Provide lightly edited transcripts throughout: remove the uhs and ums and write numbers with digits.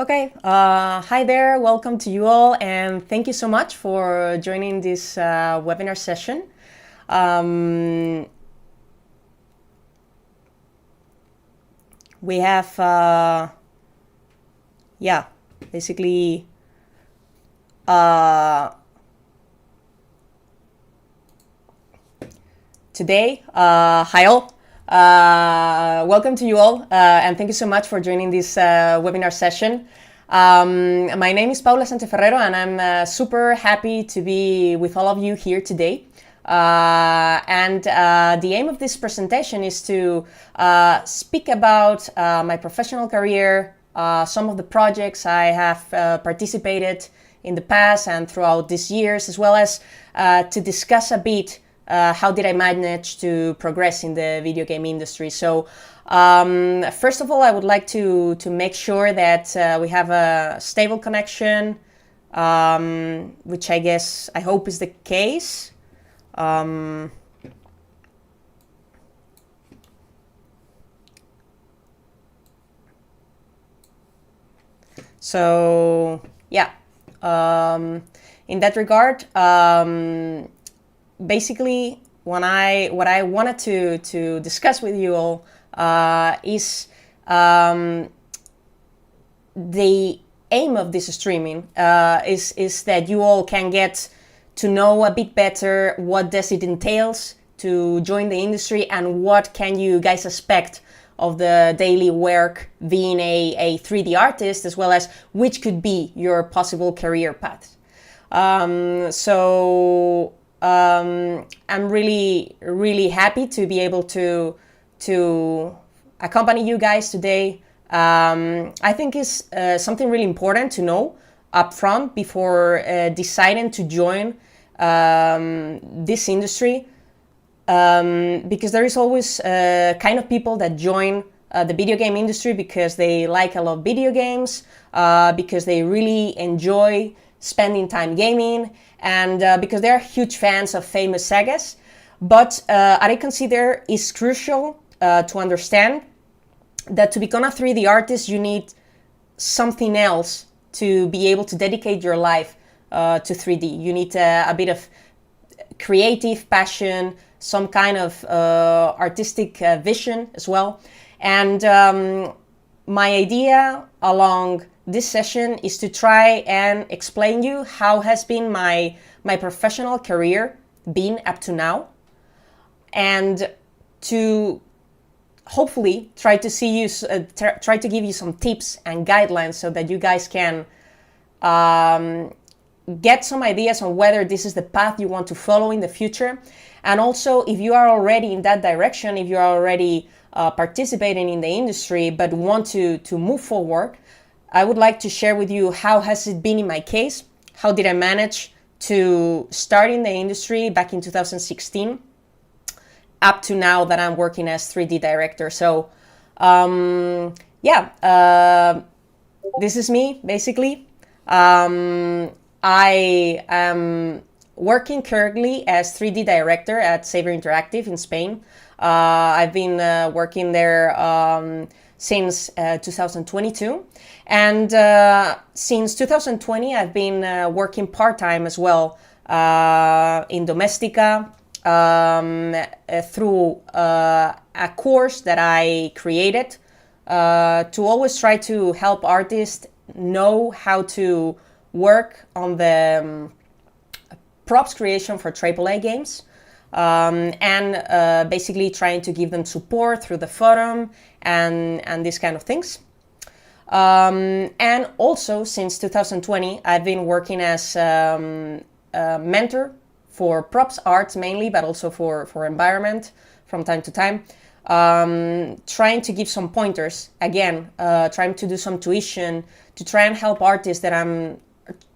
Okay, hi there, welcome to you all, and thank you so much for joining this webinar session. We have, basically, today, hi all. Welcome to you all, and thank you so much for joining this webinar session. My name is Paula Sánchez-Ferrero, and I'm super happy to be with all of you here today. The aim of this presentation is to speak about my professional career, some of the projects I have participated in the past and throughout these years, as well as to discuss a bit how did I manage to progress in the video game industry. So first of all, I would like to make sure that we have a stable connection, which I hope is the case. So yeah, in that regard, basically, what I wanted to discuss with you all is the aim of this streaming is that you all can get to know a bit better what does it entails to join the industry and what can you guys expect of the daily work being a 3D artist, as well as which could be your possible career path. I'm really happy to be able to accompany you guys today. I think it's something really important to know up front before deciding to join this industry, because there is always kind of people that join the video game industry because they like a lot of video games, because they really enjoy spending time gaming, and because they are huge fans of famous sagas. But I consider it's crucial to understand that to become a 3D artist, you need something else to be able to dedicate your life to 3D. You need a bit of creative passion, some kind of artistic vision as well. And my idea along this session is to try and explain you how has been my professional career been up to now, and to hopefully try to give you some tips and guidelines so that you guys can get some ideas on whether this is the path you want to follow in the future. And also, if you are already in that direction, if you are already participating in the industry but want to move forward, I would like to share with you how has it been in my case. How did I manage to start in the industry back in 2016 up to now that I'm working as 3D director. So this is me basically. I am working currently as 3D director at Saber Interactive in Spain. I've been working there since 2022, and since 2020 I've been working part-time as well in Domestika through a course that I created to always try to help artists know how to work on the props creation for AAA games, and basically trying to give them support through the forum and these kind of things. And also, since 2020, I've been working as a mentor for props arts mainly, but also for environment from time to time, trying to give some pointers, again, trying to do some tuition to try and help artists that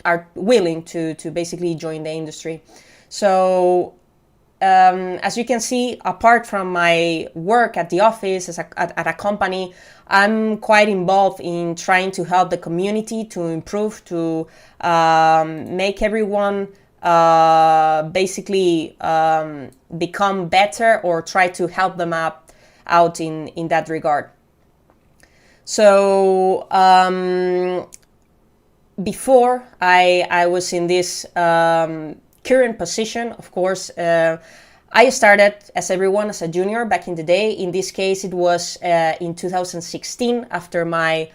are willing to basically join the industry. So as you can see, apart from my work at the office at a company, I'm quite involved in trying to help the community to improve, to make everyone basically become better, or try to help them out in that regard. So before I was in this current position, of course, I started as everyone as a junior back in the day. In this case, it was in 2016 after my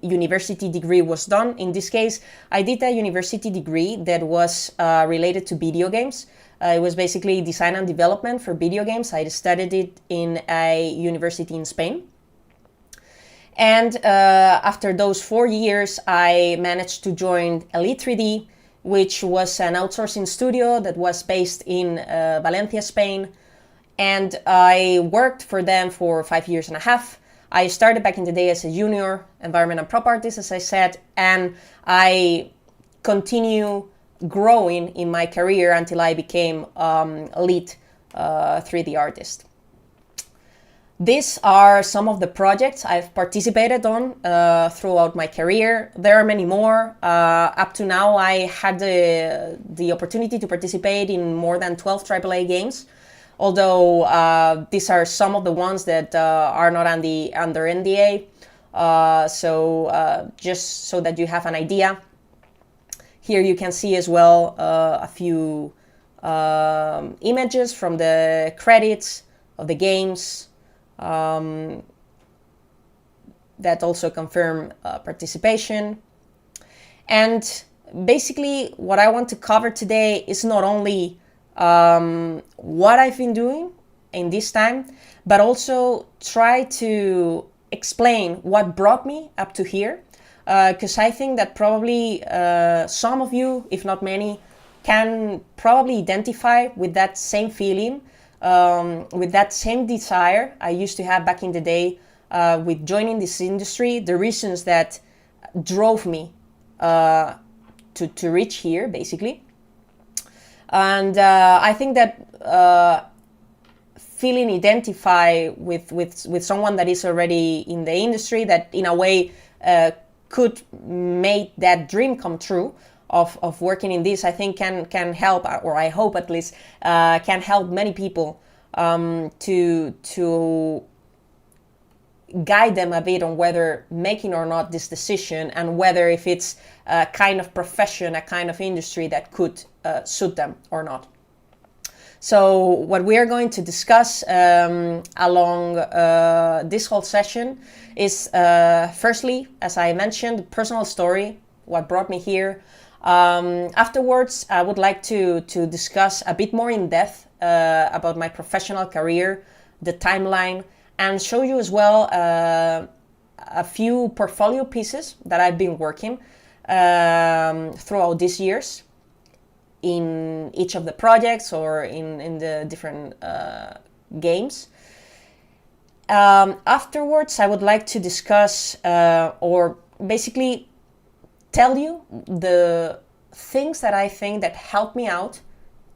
university degree was done. In this case, I did a university degree that was related to video games. It was basically design and development for video games. I studied it in a university in Spain. And after those 4 years, I managed to join Elite 3D, which was an outsourcing studio that was based in Valencia, Spain. And I worked for them for 5 years and a half. I started back in the day as a junior environment and prop artist, as I said, and I continue growing in my career until I became lead 3D artist. These are some of the projects I've participated on throughout my career. There are many more. Up to now, I had the opportunity to participate in more than 12 AAA games, although these are some of the ones that are not under NDA. So just so that you have an idea. Here you can see as well a few images from the credits of the games. That also confirm participation. And basically what I want to cover today is not only what I've been doing in this time, but also try to explain what brought me up to here, because I think that probably some of you, if not many, can probably identify with that same feeling, with that same desire I used to have back in the day with joining this industry, the reasons that drove me to reach here, basically. And I think that feeling identify with someone that is already in the industry, that in a way could make that dream come true of working in this, I think can help, or I hope at least, can help many people to guide them a bit on whether making or not this decision, and whether if it's a kind of profession, a kind of industry that could suit them or not. So what we are going to discuss along this whole session is firstly, as I mentioned, personal story, what brought me here. Afterwards, I would like to discuss a bit more in depth about my professional career, the timeline, and show you as well a few portfolio pieces that I've been working throughout these years in each of the projects or in the different games. Afterwards, I would like to discuss or basically tell you the things that I think that helped me out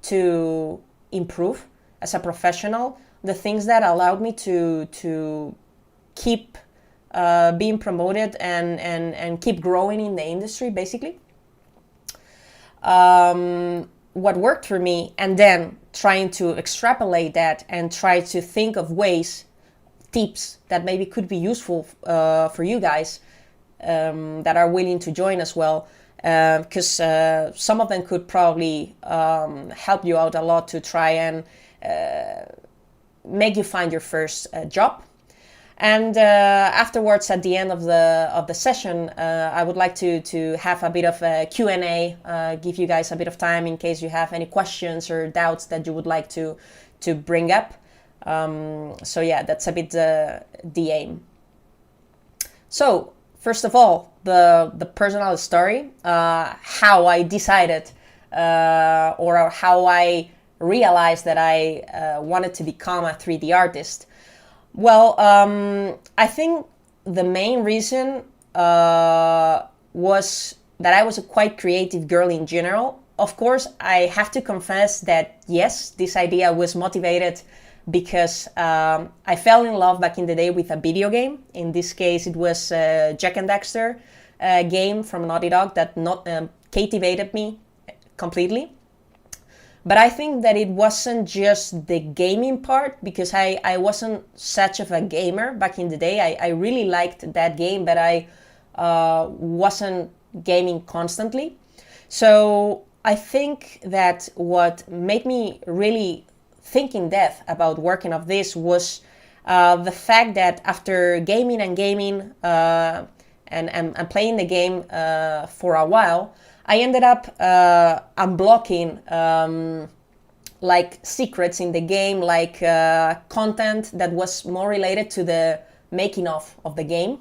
to improve as a professional, the things that allowed me to keep being promoted and keep growing in the industry, basically. What worked for me, and then trying to extrapolate that and try to think of ways, tips that maybe could be useful for you guys that are willing to join as well, because some of them could probably help you out a lot to try and make you find your first job. And afterwards, at the end of the session, I would like to have a bit of a Q&A, give you guys a bit of time in case you have any questions or doubts that you would like to bring up. So yeah, that's a bit the aim. So first of all, the personal story, how I decided or how I realized that I wanted to become a 3D artist. Well, I think the main reason was that I was a quite creative girl in general. Of course, I have to confess that yes, this idea was motivated because I fell in love back in the day with a video game. In this case, it was Jak and Daxter game from Naughty Dog that captivated me completely. But I think that it wasn't just the gaming part, because I wasn't such of a gamer back in the day. I really liked that game, but I wasn't gaming constantly. So I think that what made me really think in depth about working of this was the fact that after gaming and gaming and playing the game for a while, I ended up unblocking like secrets in the game, like content that was more related to the making of the game.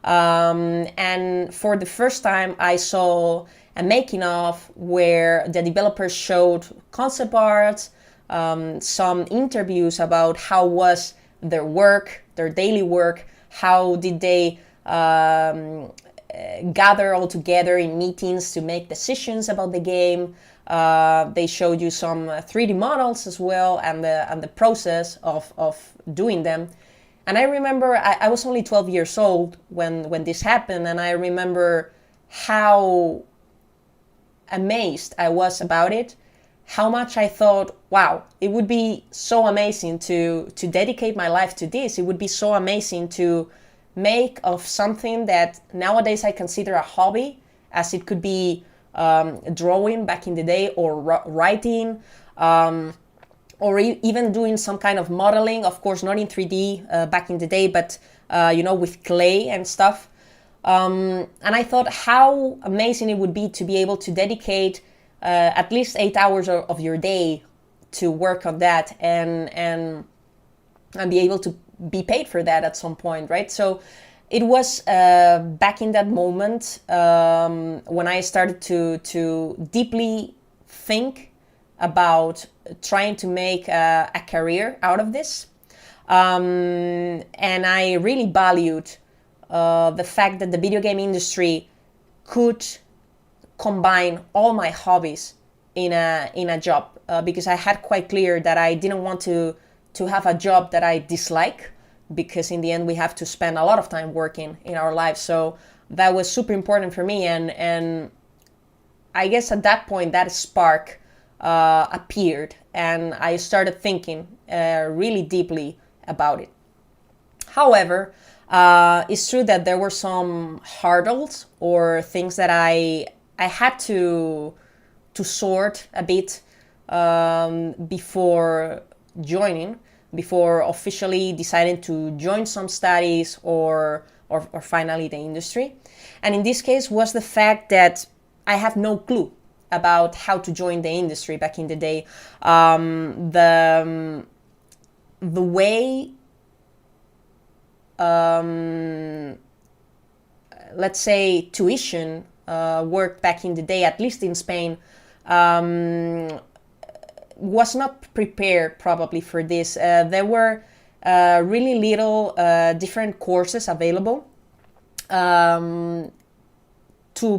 And for the first time, I saw a making of where the developers showed concept art, some interviews about how was their work, their daily work, how did they gather all together in meetings to make decisions about the game. They showed you some 3D models as well, and the process of doing them. And I remember I was only 12 years old when this happened, and I remember how amazed I was about it, how much I thought, wow, it would be so amazing to dedicate my life to this. It would be so amazing to make of something that nowadays I consider a hobby, as it could be drawing back in the day, or writing, or even doing some kind of modeling, of course not in 3D back in the day, but with clay and stuff. And I thought how amazing it would be to be able to dedicate at least 8 hours of your day to work on that, and be able to be paid for that at some point, right? So it was back in that moment when I started to deeply think about trying to make a career out of this. And I really valued the fact that the video game industry could combine all my hobbies in a job, because I had quite clear that I didn't want to have a job that I dislike, because in the end we have to spend a lot of time working in our lives. So that was super important for me, and I guess at that point that spark appeared, and I started thinking really deeply about it. However, it's true that there were some hurdles or things that I had to sort a bit before officially deciding to join some studies or finally the industry. And in this case was the fact that I have no clue about how to join the industry back in the day. The way let's say tuition worked back in the day, at least in Spain, was not prepared probably for this. There were really little different courses available to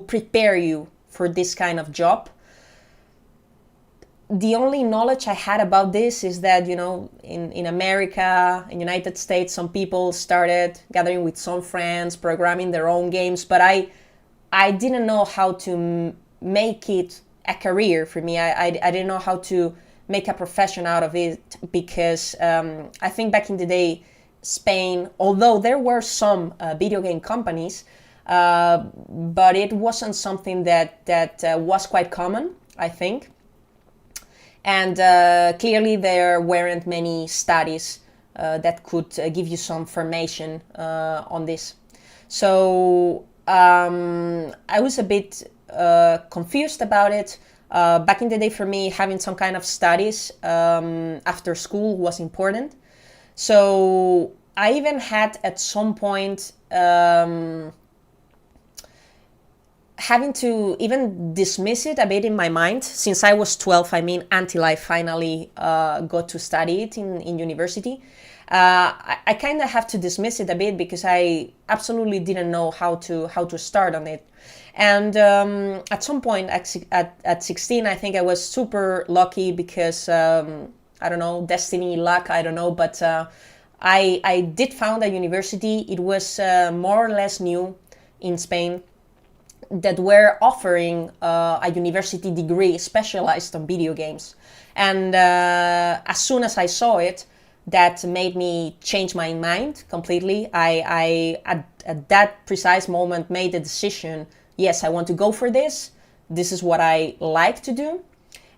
prepare you for this kind of job. The only knowledge I had about this is that, in America, in United States, some people started gathering with some friends, programming their own games, but I didn't know how to make it a career for me. I didn't know how to make a profession out of it, because I think back in the day, Spain, although there were some video game companies, but it wasn't something that was quite common, I think. And clearly there weren't many studies that could give you some formation on this. So I was a bit confused about it. Back in the day for me, having some kind of studies after school was important. So I even had at some point having to even dismiss it a bit in my mind, since I was 12, until I finally got to study it in university. I kind of have to dismiss it a bit, because I absolutely didn't know how to start on it. And at some point at 16, I think I was super lucky, because I don't know, destiny, luck, I don't know, but I did found a university. It was more or less new in Spain. that were offering a university degree specialized on video games. And as soon as I saw it, that made me change my mind completely. I at that precise moment made the decision, yes, I want to go for this. This is what I like to do.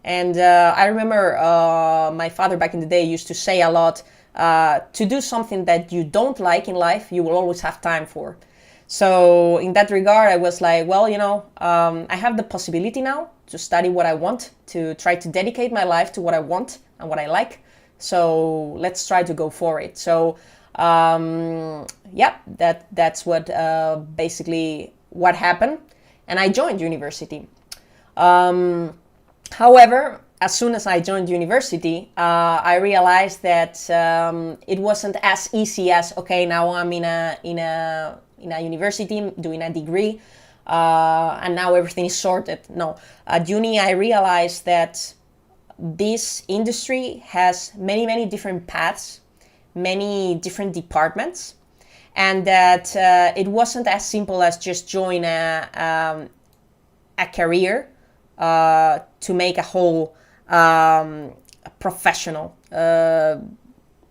And I remember my father back in the day used to say a lot, to do something that you don't like in life, you will always have time for. So in that regard, I was like, well, I have the possibility now to study what I want, to try to dedicate my life to what I want and what I like. So let's try to go for it. So that's what basically what happened. And I joined university. However, as soon as I joined university, I realized that it wasn't as easy as, okay, now I'm in a university doing a degree, and now everything is sorted. No, at uni I realized that this industry has many different paths, many different departments, and that it wasn't as simple as just join a career to make a whole professional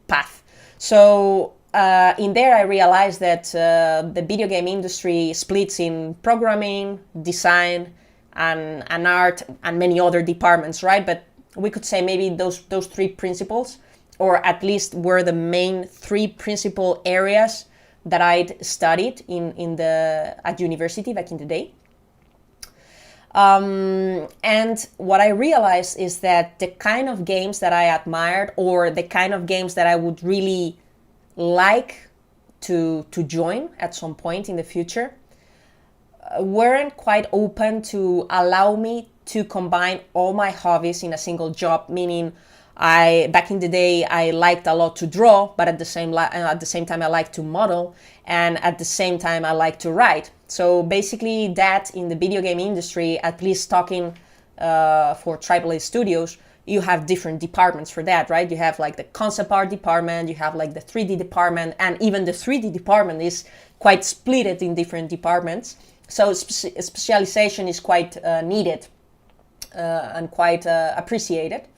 path. So in there I realized that the video game industry splits in programming, design, and art, and many other departments, right? But we could say maybe those three principles, or at least were the main three principal areas that I'd studied at university back in the day. And what I realized is that the kind of games that I admired, or the kind of games that I would really like to join at some point in the future, weren't quite open to allow me to combine all my hobbies in a single job. Meaning, back in the day I liked a lot to draw, but at the same time I liked to model, and at the same time I liked to write. So basically, that in the video game industry, at least talking for AAA studios, you have different departments for that, right? You have like the concept art department, you have like the 3D department, and even the 3D department is quite split in different departments. So specialization is quite needed and quite appreciated.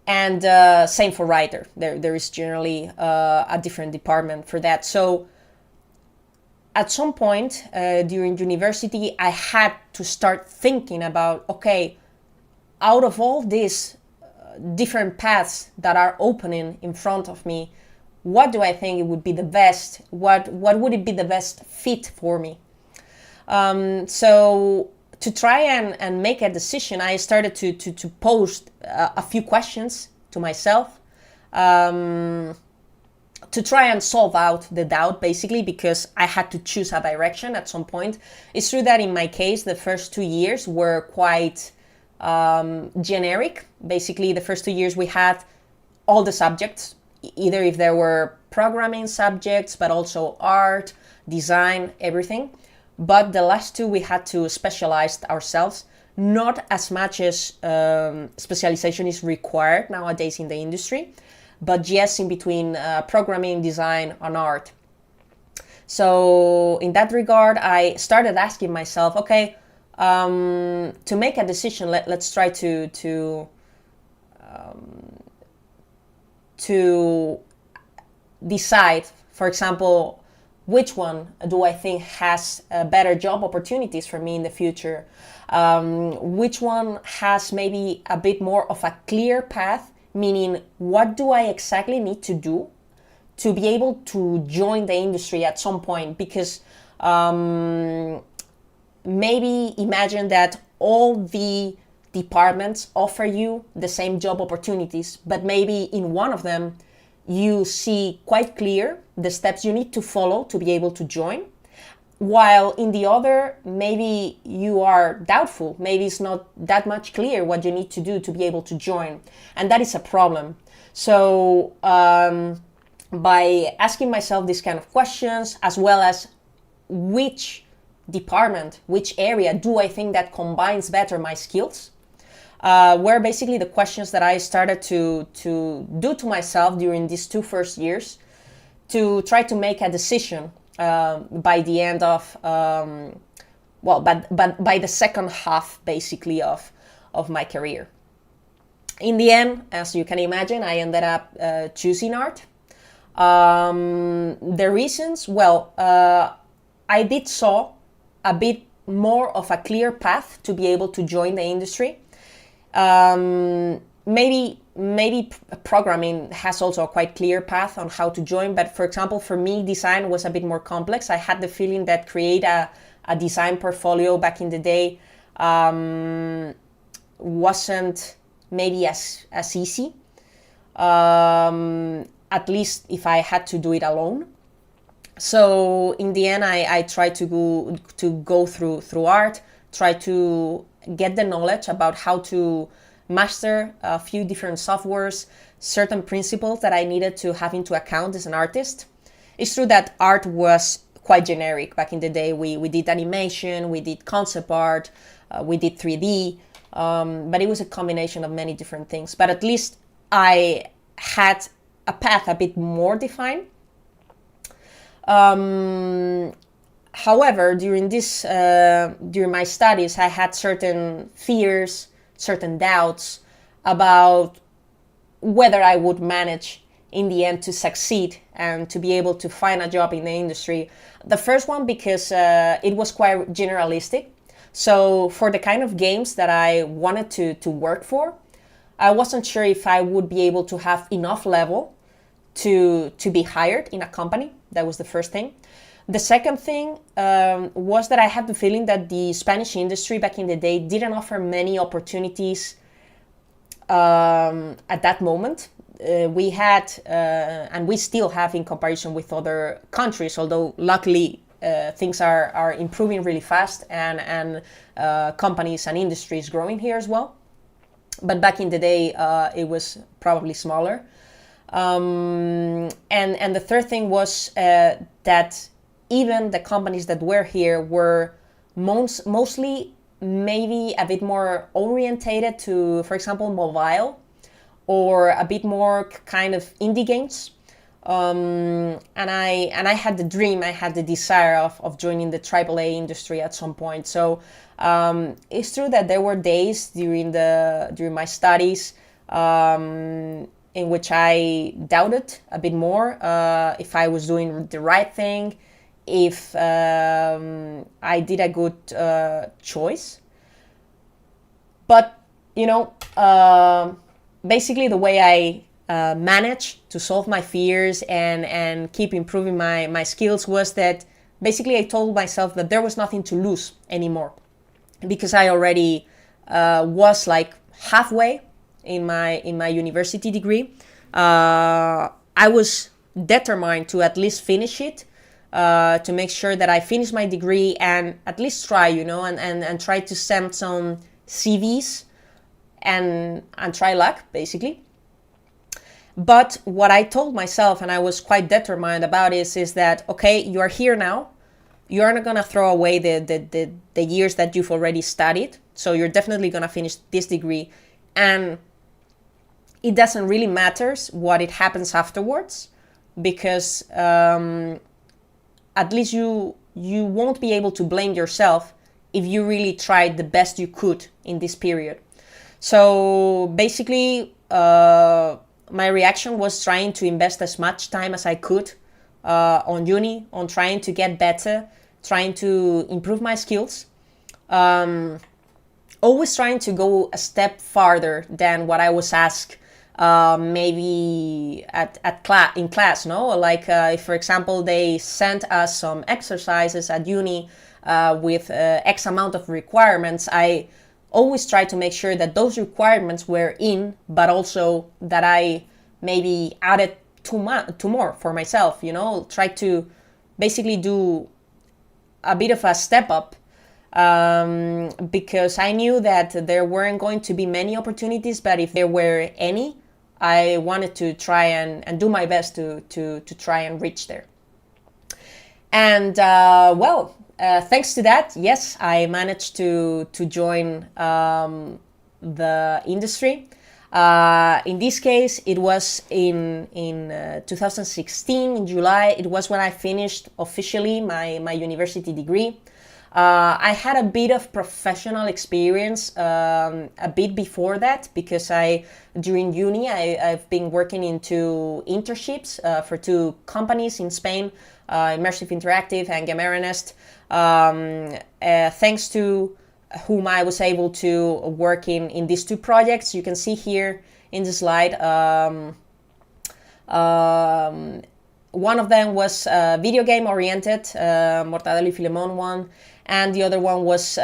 And same for writer. There is generally a different department for that. So at some point during university, I had to start thinking about, okay, out of all these different paths that are opening in front of me, what do I think it would be the best? What would it be the best fit for me? So to try and make a decision, I started to post a few questions to myself to try and solve out the doubt, basically, because I had to choose a direction at some point. It's true that in my case, the first 2 years were quite generic. Basically, the first 2 years we had all the subjects, either if there were programming subjects, but also art, design, everything. But the last two we had to specialize ourselves, not as much as specialization is required nowadays in the industry, but yes, in between programming, design, and art. So in that regard, I started asking myself, okay, to make a decision, let's try to decide, for example, which one do I think has better job opportunities for me in the future? Which one has maybe a bit more of a clear path, meaning what do I exactly need to do to be able to join the industry at some point? Because maybe imagine that all the departments offer you the same job opportunities, but maybe in one of them you see quite clear the steps you need to follow to be able to join, while in the other, maybe you are doubtful. Maybe it's not that much clear what you need to do to be able to join. And that is a problem. So by asking myself these kind of questions, as well as which department, which area do I think that combines better my skills, were basically the questions that I started to do to myself during these 2 first years to try to make a decision by the end of but by the second half, basically, of my career. In the end, as you can imagine, I ended up choosing art. The reasons, I did saw a bit more of a clear path to be able to join the industry. Maybe programming has also a quite clear path on how to join, but for example, for me, design was a bit more complex. I had the feeling that create a design portfolio back in the day wasn't maybe as easy, at least if I had to do it alone. So in the end, I tried to go through art, try to get the knowledge about how to master a few different softwares, certain principles that I needed to have into account as an artist. It's true that art was quite generic back in the day. We did animation, we did concept art, we did 3D, but it was a combination of many different things. But at least I had a path a bit more defined. However, during my studies, I had certain fears, certain doubts about whether I would manage in the end to succeed and to be able to find a job in the industry. The first one, because it was quite generalistic. So for the kind of games that I wanted to work for, I wasn't sure if I would be able to have enough level to be hired in a company. That was the first thing. The second thing was that I had the feeling that the Spanish industry back in the day didn't offer many opportunities at that moment. We had, and we still have in comparison with other countries, although luckily things are improving really fast and companies and industries growing here as well. But back in the day, it was probably smaller. And the third thing was that even the companies that were here were mostly maybe a bit more orientated to, for example, mobile, or a bit more kind of indie games. And I had the dream, I had the desire of joining the AAA industry at some point. So it's true that there were days during my studies in which I doubted a bit more if I was doing the right thing, if I did a good choice. But, basically the way I managed to solve my fears and keep improving my skills was that basically I told myself that there was nothing to lose anymore, because I already was like halfway in my university degree. I was determined to at least finish it, to make sure that I finish my degree and at least try, and try to send some CVs and try luck, basically. But what I told myself, and I was quite determined about it, is that, okay, you are here now. You're not going to throw away the years that you've already studied. So you're definitely going to finish this degree. And it doesn't really matter what it happens afterwards, because at least you won't be able to blame yourself if you really tried the best you could in this period. So basically, my reaction was trying to invest as much time as I could on uni, on trying to get better, trying to improve my skills, always trying to go a step farther than what I was asked maybe in class, no? Like if, for example, they sent us some exercises at uni with X amount of requirements, I always try to make sure that those requirements were in, but also that I maybe added two more for myself, try to basically do a bit of a step up, because I knew that there weren't going to be many opportunities, but if there were any, I wanted to try and do my best to try and reach there. And thanks to that, yes, I managed to join the industry. In this case, it was in 2016, in July. It was when I finished officially my university degree. I had a bit of professional experience a bit before that, because during uni, I've been working into internships for two companies in Spain, Immersive Interactive and Game Ernest, thanks to whom I was able to work in these two projects. You can see here in the slide, one of them was video game oriented, Mortadelo y Filemón one, and the other one was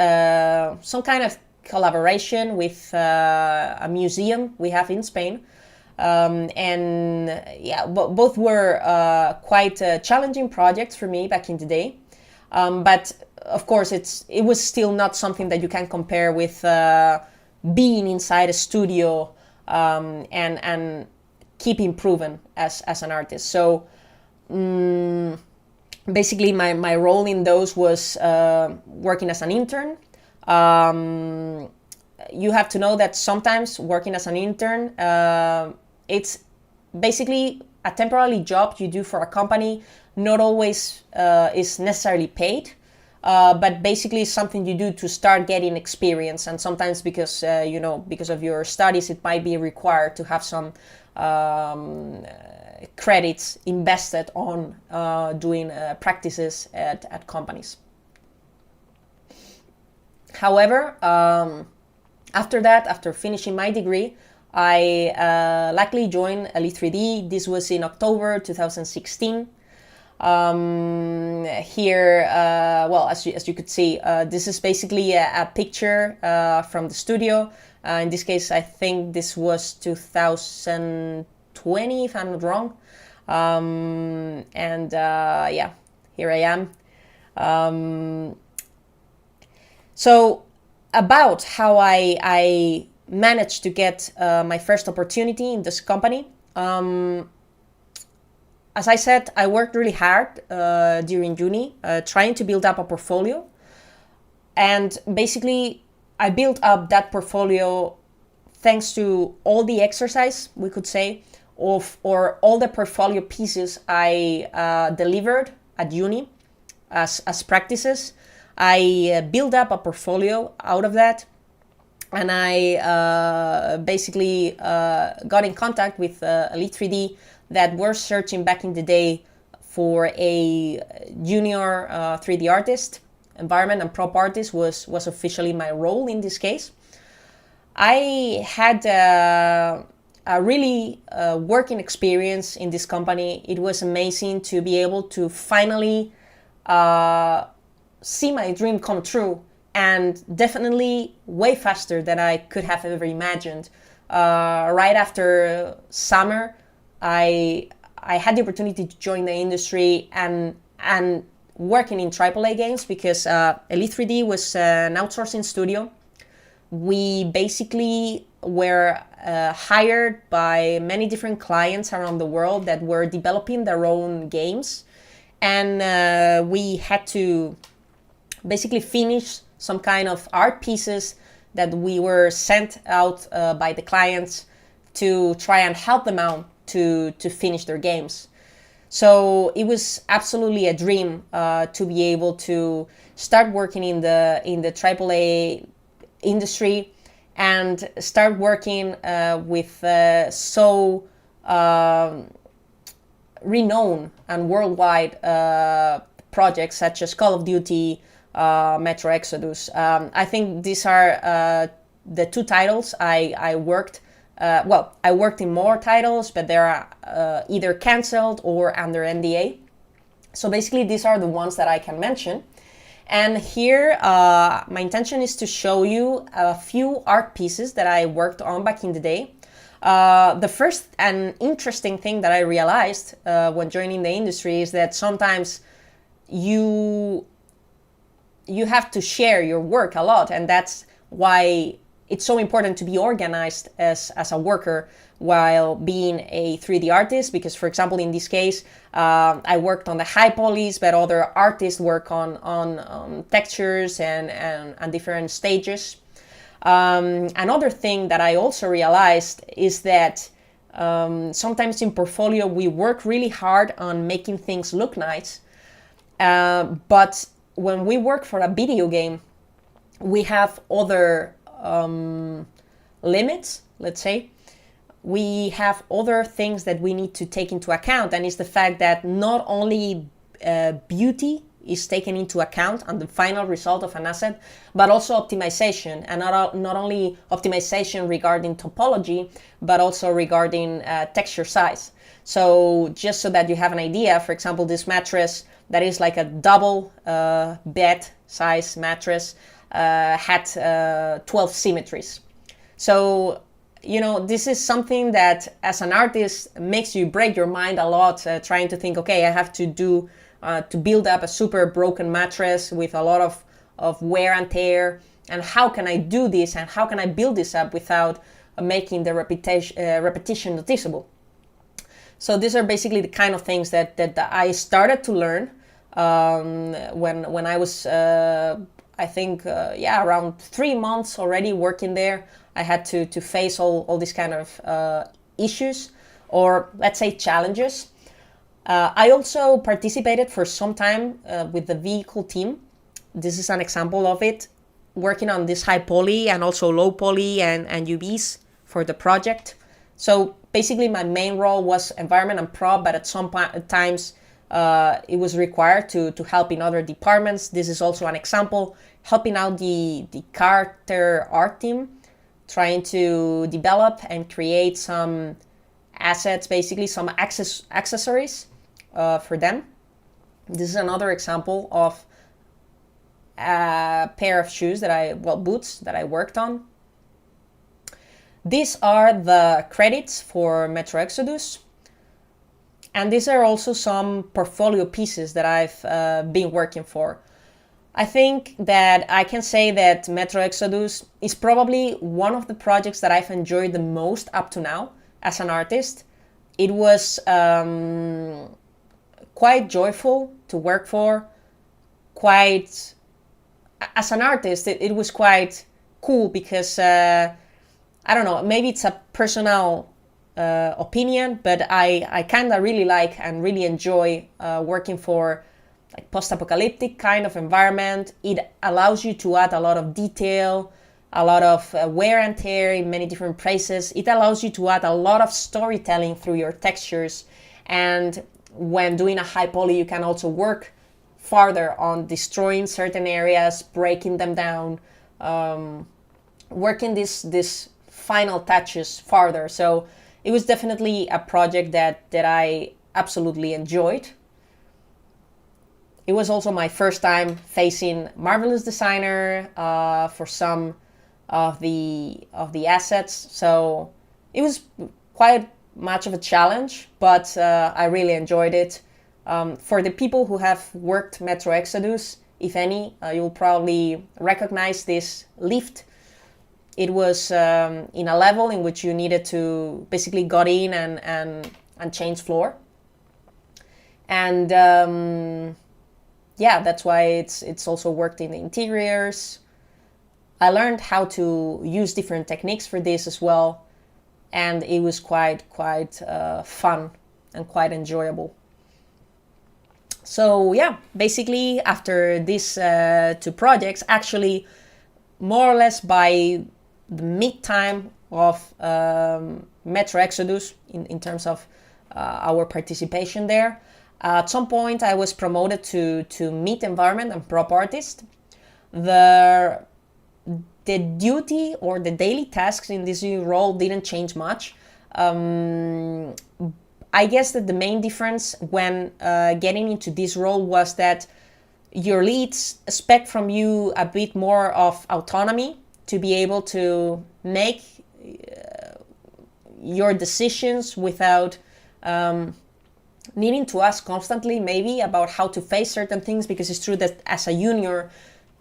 some kind of collaboration with a museum we have in Spain. And yeah, both were quite challenging projects for me back in the day. But of course, it was still not something that you can compare with being inside a studio and keep improving as an artist. So basically, my role in those was working as an intern. You have to know that sometimes working as an intern, it's basically a temporary job you do for a company. Not always is necessarily paid, but basically something you do to start getting experience. And sometimes because because of your studies, it might be required to have some credits invested on doing practices at companies. However, after finishing my degree, I luckily joined Elite 3D. This was in October 2016. Here, well, as you could see, this is basically a picture from the studio. In this case, I think this was 2020, if I'm not wrong. Yeah, here I am. So about how I managed to get my first opportunity in this company. As I said, I worked really hard during uni, trying to build up a portfolio. And basically, I built up that portfolio thanks to all the exercise, we could say, or all the portfolio pieces I delivered at uni as practices. I built up a portfolio out of that. And I basically got in contact with Elite 3D that were searching back in the day for a junior 3D artist. Environment and prop artist was officially my role in this case. I had a really working experience in this company. It was amazing to be able to finally see my dream come true, and definitely way faster than I could have ever imagined. Right after summer, I had the opportunity to join the industry and working in AAA games, because Elite 3D was an outsourcing studio. We basically were hired by many different clients around the world that were developing their own games, and we had to basically finish some kind of art pieces that we were sent out by the clients to try and help them out to finish their games. So it was absolutely a dream to be able to start working in the AAA industry and start working with so renowned and worldwide projects such as Call of Duty, Metro Exodus. I think these are the two titles I worked. Well, I worked in more titles, but they're either cancelled or under NDA. So basically, these are the ones that I can mention. And here, my intention is to show you a few art pieces that I worked on back in the day. The first and interesting thing that I realized when joining the industry is that sometimes you have to share your work a lot, and that's why it's so important to be organized as a worker while being a 3D artist, because, for example, in this case, I worked on the high polys, but other artists work on textures and different stages. Another thing that I also realized is that sometimes in portfolio we work really hard on making things look nice, but when we work for a video game, we have other limits, let's say. We have other things that we need to take into account, and it's the fact that not only beauty is taken into account on the final result of an asset, but also optimization, and not only optimization regarding topology, but also regarding texture size. So just so that you have an idea, for example, this mattress that is like a double bed size mattress had 12 symmetries. So, you know, this is something that as an artist makes you break your mind a lot, trying to think, okay, I have to do to build up a super broken mattress with a lot of wear and tear, and how can I do this, and how can I build this up without making the repetition noticeable. So these are basically the kind of things that I started to learn when I was I think around 3 months already working there. I had to face all these kind of issues, or let's say challenges. I also participated for some time with the vehicle team. This is an example of it, working on this high poly and also low poly and UVs for the project. So basically my main role was environment and prop, but at some times it was required to help in other departments. This is also an example, helping out the character art team, trying to develop and create some assets, basically some accessories for them. This is another example of a pair of shoes boots that I worked on. These are the credits for Metro Exodus. And these are also some portfolio pieces that I've been working for. I think that I can say that Metro Exodus is probably one of the projects that I've enjoyed the most up to now as an artist. It was quite joyful to work for. As an artist, it was quite cool because, I don't know, maybe it's a personal opinion, but I kind of really like and really enjoy working for like post-apocalyptic kind of environment. It allows you to add a lot of detail, a lot of wear and tear in many different places. It allows you to add a lot of storytelling through your textures. And when doing a high poly, you can also work farther on destroying certain areas, breaking them down, working this final touches farther. So it was definitely a project that I absolutely enjoyed. It was also my first time facing Marvelous Designer for some of the assets. So it was quite much of a challenge, but I really enjoyed it. For the people who have worked Metro Exodus, if any, you'll probably recognize this lift. It was in a level in which you needed to basically got in and change floor. And that's why it's also worked in the interiors. I learned how to use different techniques for this as well. And it was quite fun and quite enjoyable. So basically after these 2 projects, actually more or less by the mid-time of Metro Exodus in terms of our participation there, at some point I was promoted to mid environment and prop artist. The duty or the daily tasks in this new role didn't change much. I guess that the main difference when getting into this role was that your leads expect from you a bit more of autonomy to be able to make your decisions without needing to ask constantly maybe about how to face certain things, because it's true that as a junior,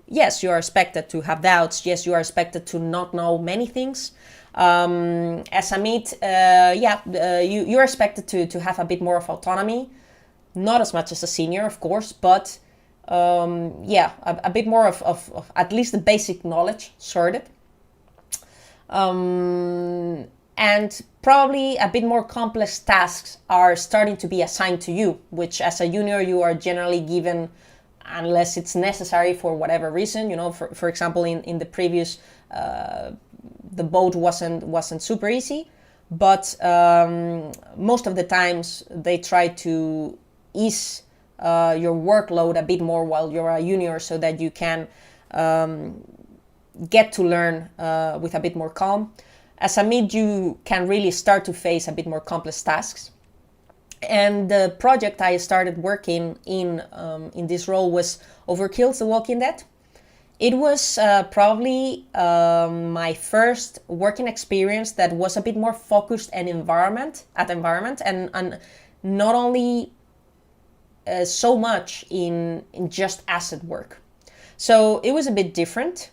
yes, you are expected to have doubts. Yes, you are expected to not know many things. As a mid, you're expected to have a bit more of autonomy. Not as much as a senior, of course, but a bit more of at least the basic knowledge sorted. And probably a bit more complex tasks are starting to be assigned to you, which as a junior you are generally given unless it's necessary for whatever reason. For example, in the previous, the boat wasn't super easy, but most of the times they try to ease your workload a bit more while you're a junior, so that you can get to learn with a bit more calm. As a mid, you can really start to face a bit more complex tasks. And the project I started working in this role was Overkill's The Walking Dead. It was probably my first working experience that was a bit more focused on environment, and not only so much in just asset work. So it was a bit different.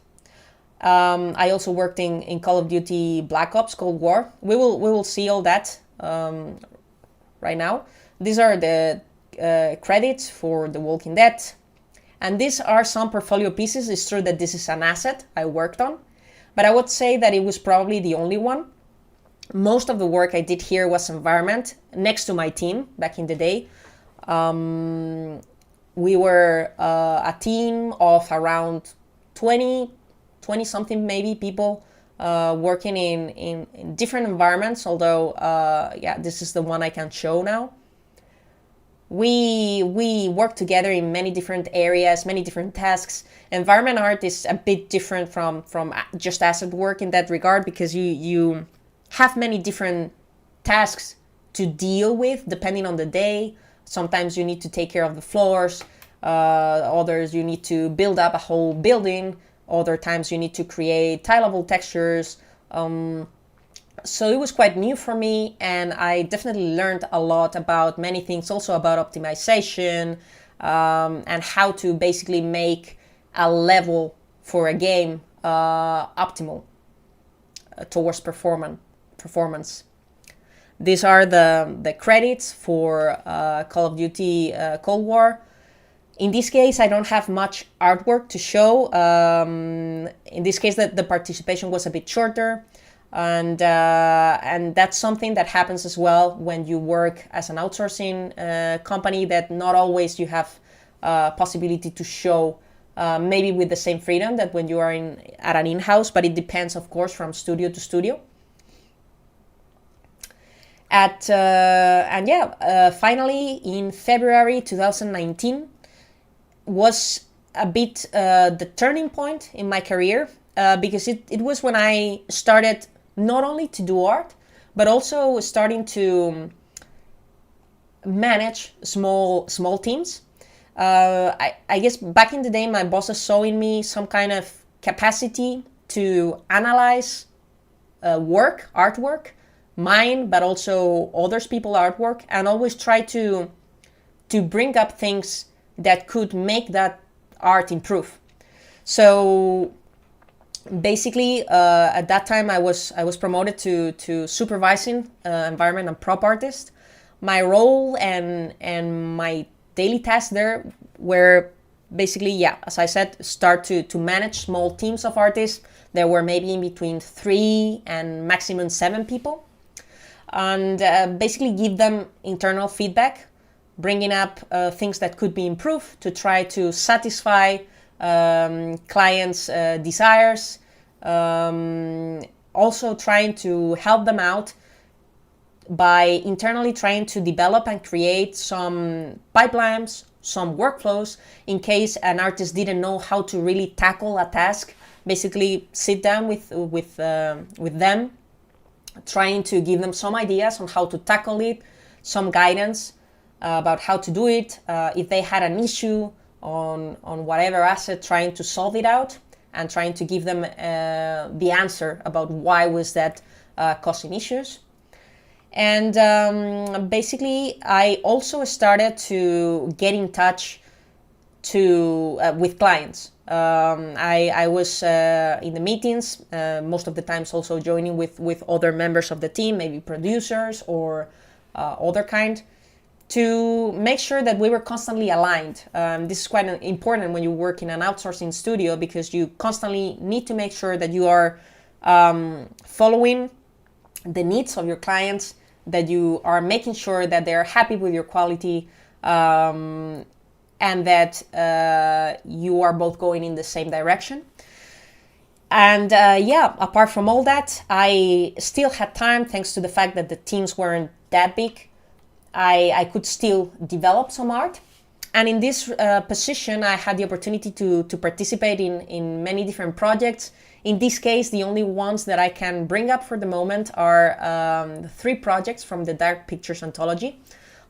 I also worked in Call of Duty Black Ops Cold War. We will see all that right now. These are the credits for The Walking Dead. And these are some portfolio pieces. It's true that this is an asset I worked on, but I would say that it was probably the only one. Most of the work I did here was environment next to my team back in the day. We were a team of around 20 something maybe people working in different environments, although this is the one I can show now. We work together in many different areas, many different tasks. Environment art is a bit different from just asset work in that regard, because you have many different tasks to deal with depending on the day. Sometimes you need to take care of the floors, others you need to build up a whole building, other times you need to create tile-level textures. So it was quite new for me, and I definitely learned a lot about many things, also about optimization, and how to basically make a level for a game optimal towards performance. These are the credits for Call of Duty Cold War. In this case, I don't have much artwork to show. In this case, the participation was a bit shorter. And that's something that happens as well when you work as an outsourcing company, that not always you have possibility to show maybe with the same freedom that when you are at an in-house, but it depends, of course, from studio to studio. Finally, in February 2019 was a bit the turning point in my career, because it was when I started not only to do art, but also starting to manage small teams. I guess back in the day, my bosses saw in me some kind of capacity to analyze artwork, mine, but also others people's artwork, and always try to bring up things that could make that art improve. So basically, at that time, I was promoted to supervising environment and prop artist. My role and my daily tasks there were basically, as I said, start to manage small teams of artists. There were maybe in between 3 and maximum 7 people, and basically give them internal feedback, bringing up things that could be improved to try to satisfy clients' desires, also trying to help them out by internally trying to develop and create some pipelines, some workflows, in case an artist didn't know how to really tackle a task. Basically sit down with them, trying to give them some ideas on how to tackle it, some guidance about how to do it, if they had an issue on whatever asset, trying to solve it out and trying to give them the answer about why was that causing issues. And basically, I also started to get in touch with clients. I was in the meetings, most of the times also joining with other members of the team, maybe producers or other kind, to make sure that we were constantly aligned. This is quite important when you work in an outsourcing studio, because you constantly need to make sure that you are following the needs of your clients, that you are making sure that they're happy with your quality, and that you are both going in the same direction. And apart from all that, I still had time, thanks to the fact that the teams weren't that big. I could still develop some art. And in this position, I had the opportunity to participate in many different projects. In this case, the only ones that I can bring up for the moment are 3 projects from the Dark Pictures anthology,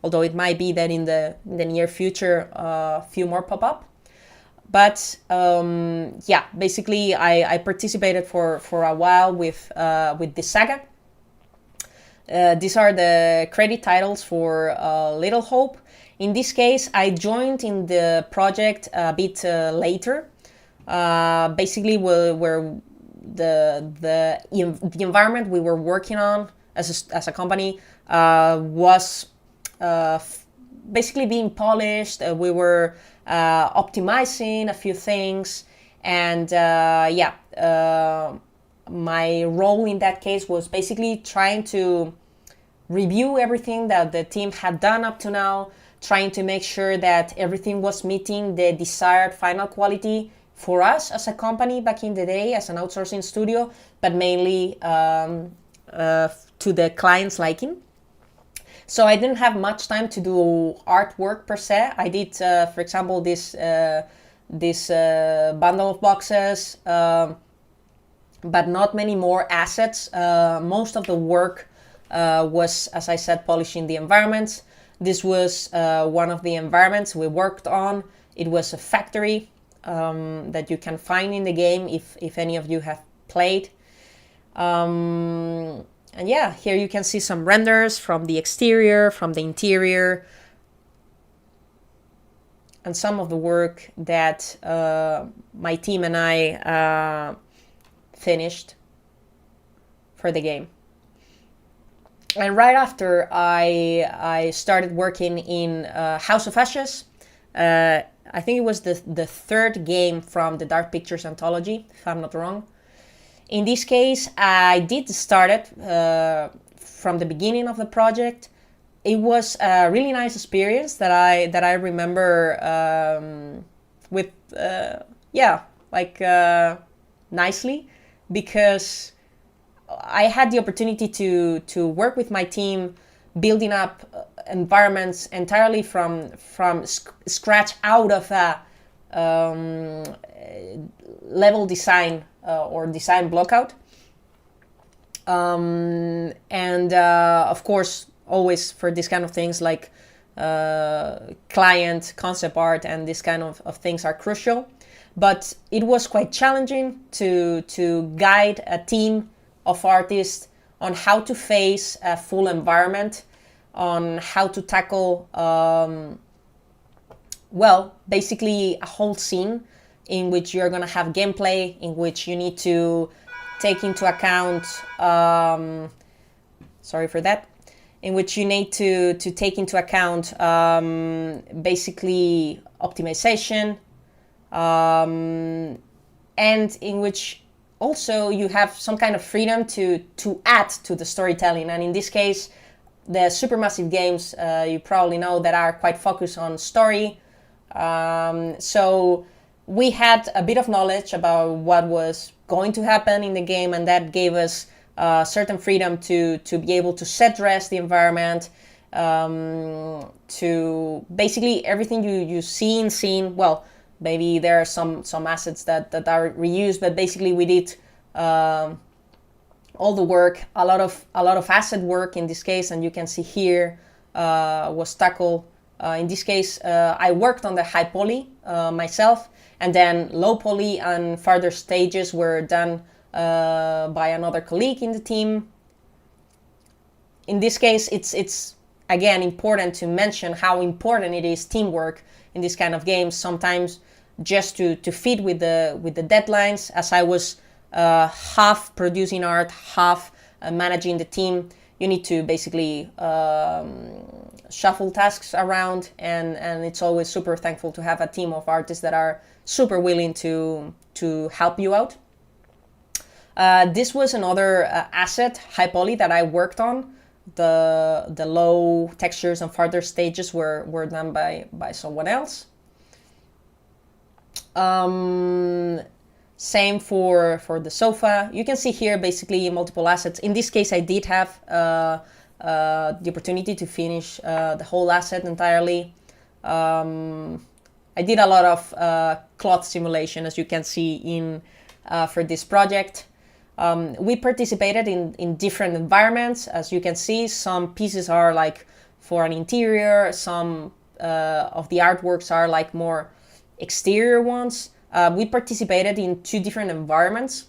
although it might be that in the near future a few more pop up. But basically I participated for a while with this saga. These are the credit titles for Little Hope. In this case, I joined in the project a bit later. Basically, where the environment we were working on as a company was basically being polished. We were optimizing a few things, and my role in that case was basically trying to review everything that the team had done up to now, trying to make sure that everything was meeting the desired final quality for us as a company back in the day, as an outsourcing studio, but mainly to the client's liking. So I didn't have much time to do artwork per se. I did, for example, this bundle of boxes, but not many more assets. Most of the work was, as I said, polishing the environments. This was one of the environments we worked on. It was a factory that you can find in the game if any of you have played. And yeah, here you can see some renders from the exterior, from the interior, and some of the work that my team and I finished for the game. And right after, I started working in House of Ashes. I think it was the 3rd game from the Dark Pictures anthology, if I'm not wrong. In this case, I did start it from the beginning of the project. It was a really nice experience that I remember nicely, because I had the opportunity to work with my team, building up environments entirely from scratch out of a level design or design blockout. And of course, always for this kind of things like client concept art and this kind of things are crucial. But it was quite challenging to guide a team of artists on how to face a full environment, on how to tackle basically a whole scene in which you're going to have gameplay, in which you need to take into account in which you need to take into account basically optimization, and in which also you have some kind of freedom to add to the storytelling. And in this case, the supermassive games, you probably know, that are quite focused on story. So we had a bit of knowledge about what was going to happen in the game, and that gave us certain freedom to be able to set dress the environment, to basically everything you see in scene. Well, maybe there are some assets that are reused, but basically we did all the work, a lot of asset work in this case, and you can see here was tackled. In this case, I worked on the high poly myself, and then low poly and further stages were done by another colleague in the team. In this case, it's again important to mention how important it is teamwork in this kind of games. Sometimes just to fit with the deadlines, as I was half producing art, half managing the team, you need to basically shuffle tasks around, and it's always super thankful to have a team of artists that are super willing to help you out. This was another asset, high poly, that I worked on. The low textures and further stages were done by someone else. Same for the sofa. You can see here basically multiple assets. In this case, I did have the opportunity to finish the whole asset entirely. I did a lot of cloth simulation, as you can see in for this project. We participated in different environments. As you can see, some pieces are like for an interior, some of the artworks are like more exterior ones. We participated in 2 different environments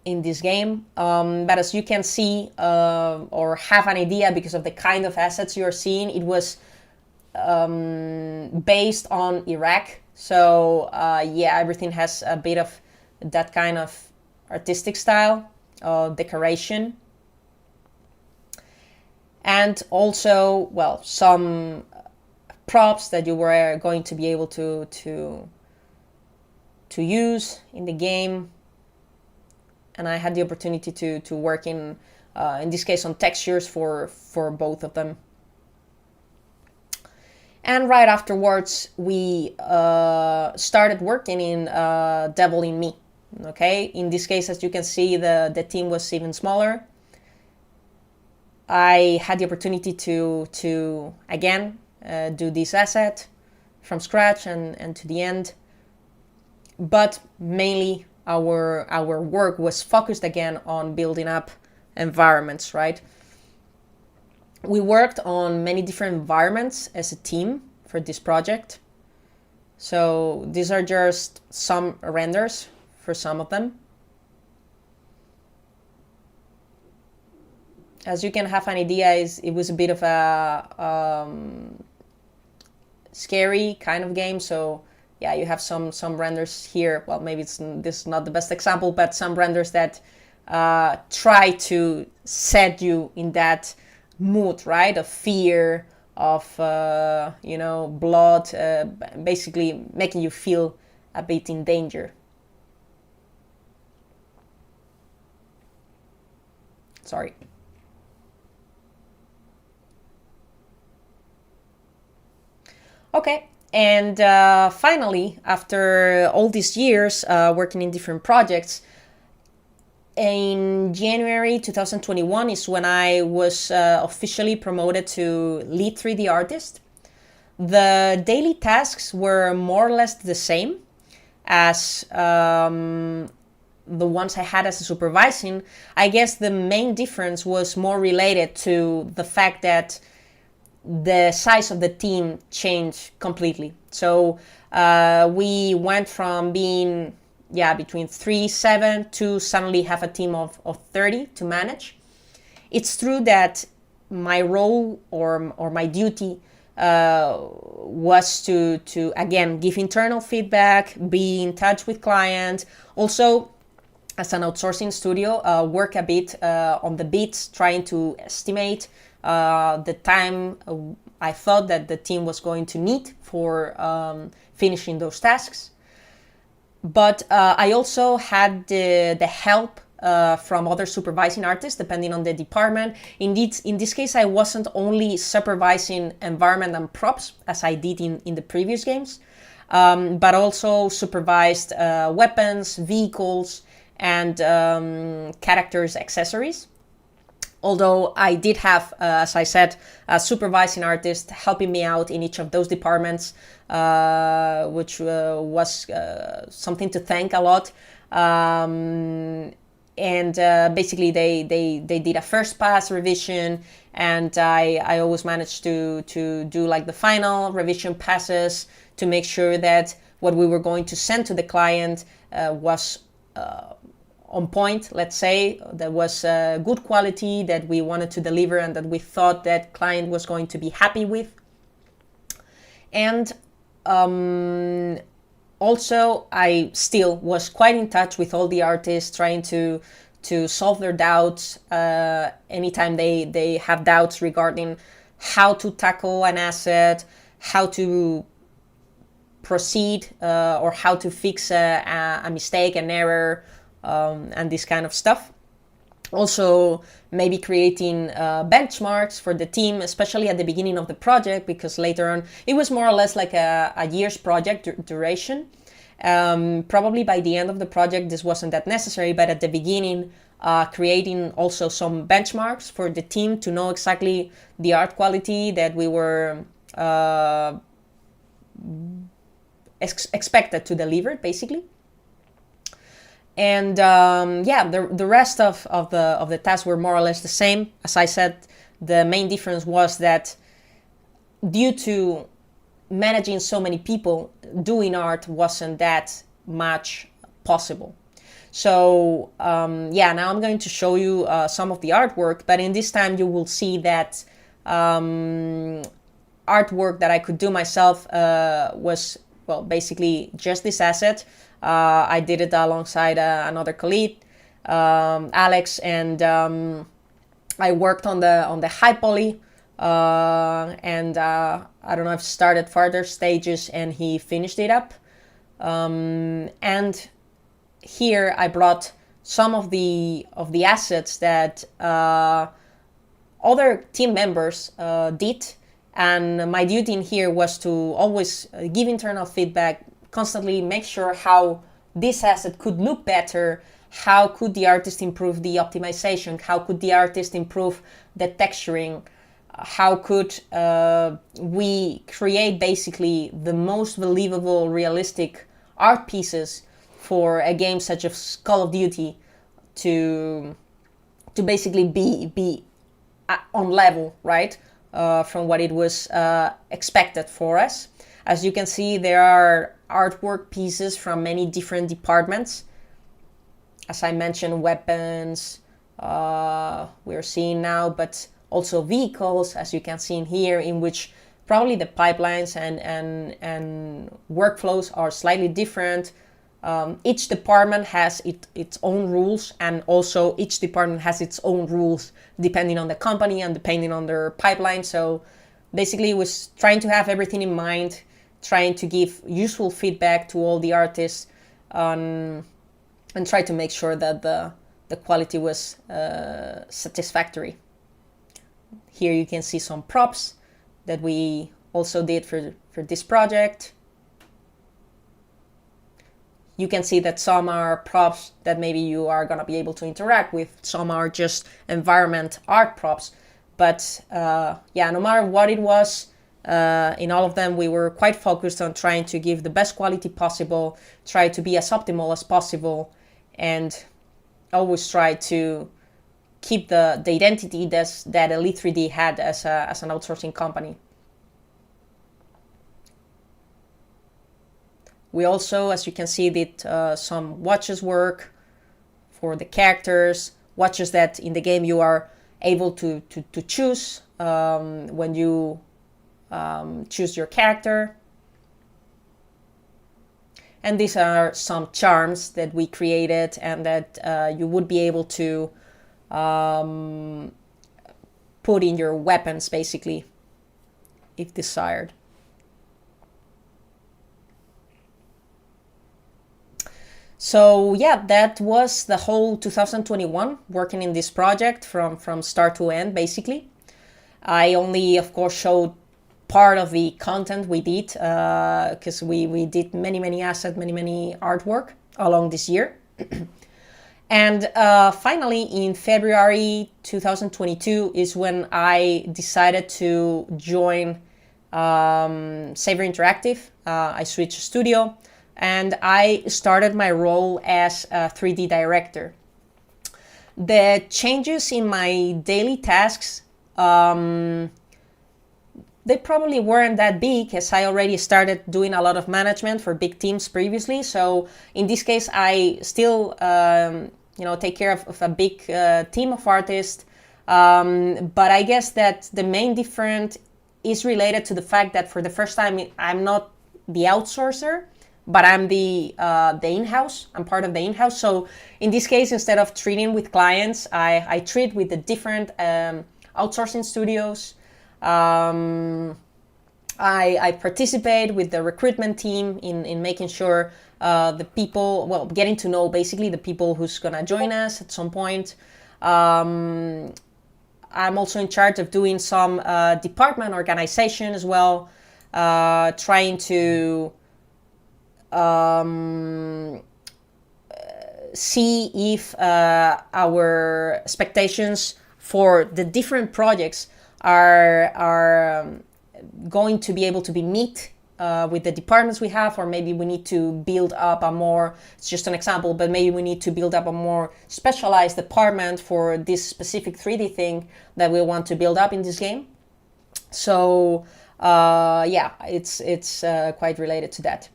in this game, but as you can see or have an idea because of the kind of assets you're seeing, it was based on Iraq. So yeah, everything has a bit of that kind of artistic style, decoration. And also, well, some props that you were going to be able to use in the game. And I had the opportunity to work in this case on textures for both of them. And right afterwards, we started working in Devil in Me. Okay, in this case, as you can see, the team was even smaller. I had the opportunity to again do this asset from scratch and to the end, but mainly our work was focused again on building up environments, right? We worked on many different environments as a team for this project. So these are just some renders for some of them. As you can have an idea, it was a bit of a scary kind of game. So yeah, you have some renders here. Well, maybe this is not the best example, but some renders that try to set you in that mood, right? Of fear, of blood, basically making you feel a bit in danger. Sorry. Okay, and finally, after all these years working in different projects, in January 2021 is when I was officially promoted to lead 3D artist. The daily tasks were more or less the same as the ones I had as a supervising. I guess the main difference was more related to the fact that the size of the team changed completely. So we went from being between 3-7 to suddenly have a team of 30 to manage. It's true that my role or my duty was to again give internal feedback, be in touch with clients, also as an outsourcing studio, work a bit on the beats, trying to estimate the time I thought that the team was going to need for finishing those tasks. But I also had the help from other supervising artists, depending on the department. Indeed, in this case, I wasn't only supervising environment and props, as I did in the previous games, but also supervised weapons, vehicles, and characters' accessories. Although I did have, as I said, a supervising artist helping me out in each of those departments, which was something to thank a lot. And basically they did a first pass revision, and I always managed to do like the final revision passes to make sure that what we were going to send to the client was on point, let's say, that was good quality, that we wanted to deliver and that we thought that client was going to be happy with. And also I still was quite in touch with all the artists, trying to solve their doubts anytime they have doubts regarding how to tackle an asset, how to proceed or how to fix a mistake, an error, and this kind of stuff. Also, maybe creating benchmarks for the team, especially at the beginning of the project, because later on it was more or less like a year's project duration. Probably by the end of the project this wasn't that necessary, but at the beginning, creating also some benchmarks for the team to know exactly the art quality that we were expected to deliver, basically. And the rest of the tasks were more or less the same. As I said, the main difference was that due to managing so many people, doing art wasn't that much possible. So now I'm going to show you some of the artwork, but in this time you will see that artwork that I could do myself was, well, basically just this asset. I did it alongside another colleague, Alex, and I worked on the high poly, and I don't know, I've started further stages and he finished it up. And here I brought some of the assets that other team members did, and my duty in here was to always give internal feedback, constantly make sure how this asset could look better, how could the artist improve the optimization, how could the artist improve the texturing, how could we create basically the most believable, realistic art pieces for a game such as Call of Duty to basically be on level, right, from what it was expected for us. As you can see, there are artwork pieces from many different departments. As I mentioned, weapons, we're seeing now, but also vehicles, as you can see in here, in which probably the pipelines and workflows are slightly different. Each department has its own rules, and also each department has its own rules depending on the company and depending on their pipeline. So basically it was trying to have everything in mind, trying to give useful feedback to all the artists, and try to make sure that the quality was satisfactory. Here you can see some props that we also did for this project. You can see that some are props that maybe you are going to be able to interact with. Some are just environment art props. But no matter what it was, in all of them, we were quite focused on trying to give the best quality possible, try to be as optimal as possible, and always try to keep the identity that Elite 3D had as an outsourcing company. We also, as you can see, did some watches work for the characters, watches that in the game you are able to choose when you choose your character. And these are some charms that we created and that you would be able to put in your weapons, basically, if desired. So yeah, that was the whole 2021 working in this project from start to end, basically. I only, of course, showed part of the content we did because we did many assets, many artwork along this year. And finally, in February 2022 is when I decided to join Saber Interactive. I switched studio and I started my role as a 3D director. The changes in my daily tasks, they probably weren't that big, as I already started doing a lot of management for big teams previously. So in this case, I still take care of a big team of artists. But I guess that the main difference is related to the fact that for the first time, I'm not the outsourcer, but I'm the in-house. I'm part of the in-house. So in this case, instead of treating with clients, I treat with the different outsourcing studios. I participate with the recruitment team in making sure the people, getting to know basically the people who's gonna join us at some point. I'm also in charge of doing some department organization as well, trying to see if our expectations for the different projects are going to be able to be met with the departments we have, or maybe we need to build up a more, it's just an example, but maybe we need to build up a more specialized department for this specific 3D thing that we want to build up in this game. So yeah, it's quite related to that.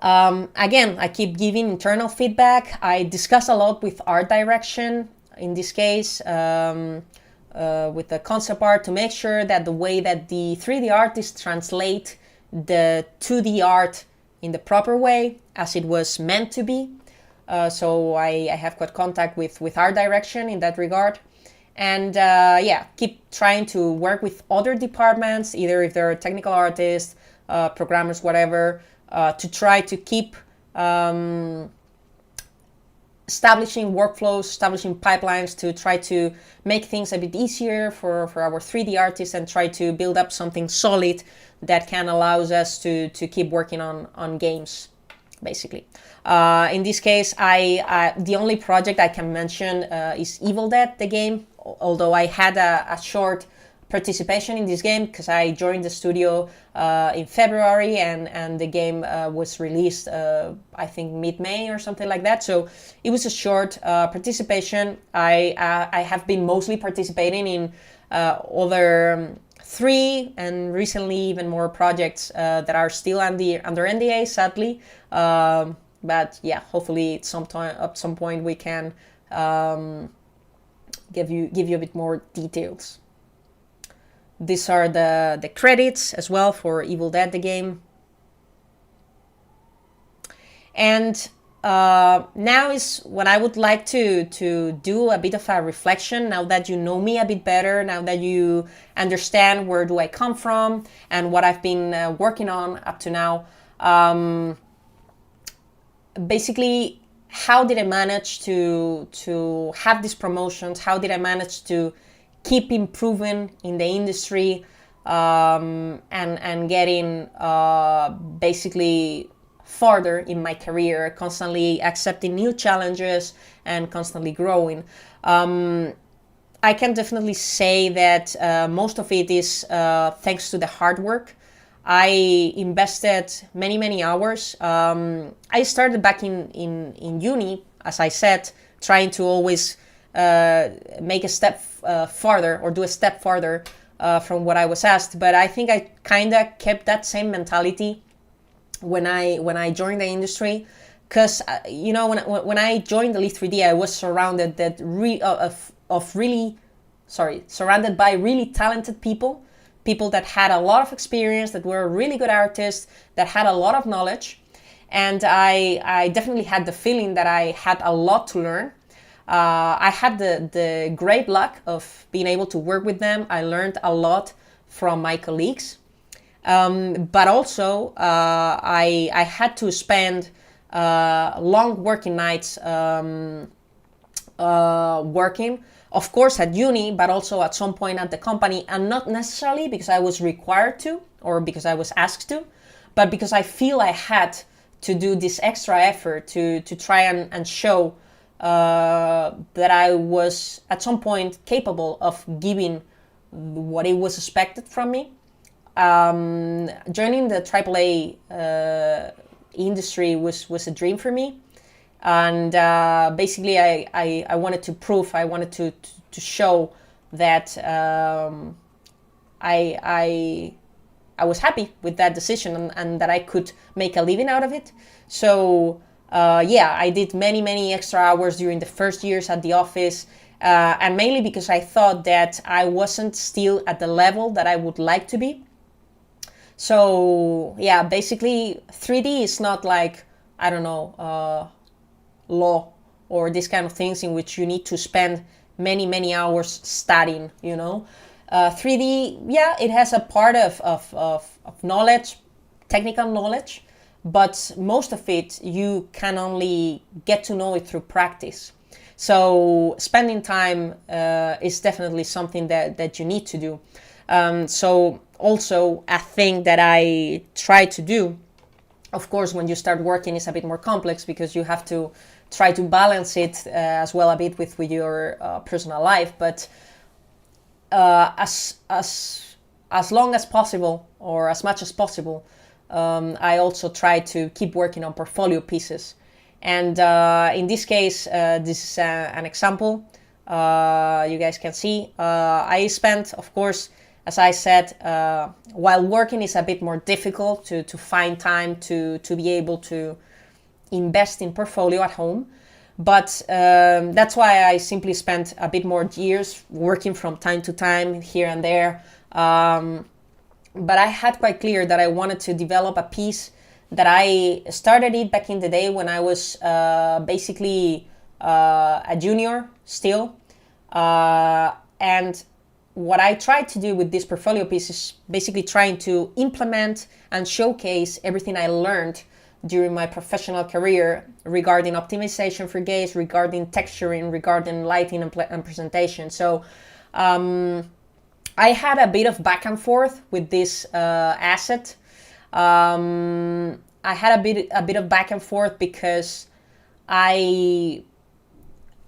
Again, I keep giving internal feedback. I discuss a lot with art direction, in this case, with the concept art, to make sure that the way that the 3D artists translate the 2D art in the proper way, as it was meant to be. So I have got contact with art direction in that regard. And yeah, keep trying to work with other departments, either if they're technical artists, programmers, whatever, to try to keep establishing workflows, establishing pipelines to try to make things a bit easier for our 3D artists, and try to build up something solid that can allow us to keep working on games, basically. In this case, the only project I can mention is Evil Dead, the game, although I had a short participation in this game because I joined the studio in February, and the game was released I think mid-May or something like that, so it was a short participation. I have been mostly participating in other 3 and recently even more projects that are still under NDA, sadly, but yeah, hopefully at some point we can give you a bit more details. These are the credits as well for Evil Dead, the game. And now is when I would like to do a bit of a reflection, now that you know me a bit better, now that you understand where do I come from and what I've been working on up to now. Basically, how did I manage to have these promotions? How did I manage to keep improving in the industry and getting basically farther in my career, constantly accepting new challenges and constantly growing? I can definitely say that most of it is thanks to the hard work. I invested many hours. I started back in uni, as I said, trying to always make a step farther, or do a step farther from what I was asked. But I think I kind of kept that same mentality when I joined the industry, because you know, when I joined the Leaf 3D, I was surrounded surrounded by really talented people that had a lot of experience, that were really good artists, that had a lot of knowledge, and I definitely had the feeling that I had a lot to learn. I had the great luck of being able to work with them. I learned a lot from my colleagues, but also I had to spend long working nights working, of course at uni, but also at some point at the company, and not necessarily because I was required to or because I was asked to, but because I feel I had to do this extra effort to try and show that I was at some point capable of giving what it was expected from me. Joining the AAA industry was a dream for me, and basically I wanted to prove, I wanted to show that I was happy with that decision, and that I could make a living out of it. So yeah, I did many extra hours during the first years at the office, and mainly because I thought that I wasn't still at the level that I would like to be. So yeah, basically 3D is not like, I don't know, law or these kind of things in which you need to spend many hours studying, you know. 3D, yeah, it has a part of knowledge, technical knowledge, but most of it you can only get to know it through practice. So spending time is definitely something that you need to do. So also a thing that I try to do, of course, when you start working, is a bit more complex because you have to try to balance it as well a bit with your personal life. But as long as possible, or as much as possible, I also try to keep working on portfolio pieces. And in this case, this is an example you guys can see. I spent, of course, as I said, while working is a bit more difficult to find time to be able to invest in portfolio at home. But that's why I simply spent a bit more years working from time to time here and there. But I had quite clear that I wanted to develop a piece that I started it back in the day when I was basically a junior still. And what I tried to do with this portfolio piece is basically trying to implement and showcase everything I learned during my professional career regarding optimization for gaze, regarding texturing, regarding lighting and presentation. So I had a bit of back and forth with this asset. I had a bit of back and forth because I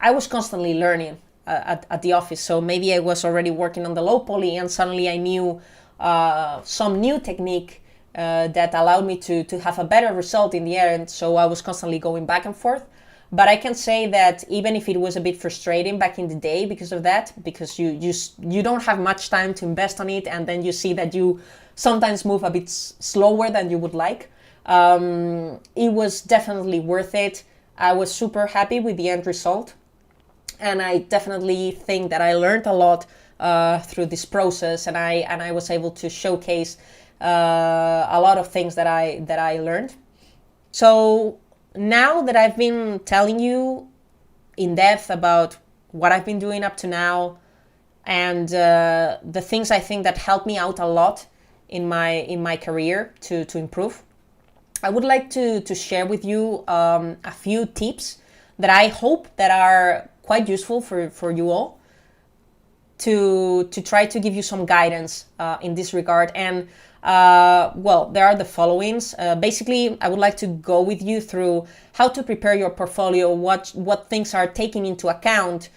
was constantly learning at the office. So maybe I was already working on the low poly and suddenly I knew some new technique that allowed me to have a better result in the end. So I was constantly going back and forth. But I can say that even if it was a bit frustrating back in the day because of that, because you don't have much time to invest on it, and then you see that you sometimes move a bit slower than you would like, it was definitely worth it. I was super happy with the end result, and I definitely think that I learned a lot through this process, and I was able to showcase a lot of things that I learned. So now that I've been telling you in depth about what I've been doing up to now and the things I think that helped me out a lot in my career to improve, I would like to share with you a few tips that I hope that are quite useful for you all to try to give you some guidance in this regard. And well, there are the followings. Basically, I would like to go with you through how to prepare your portfolio, what things are taken into account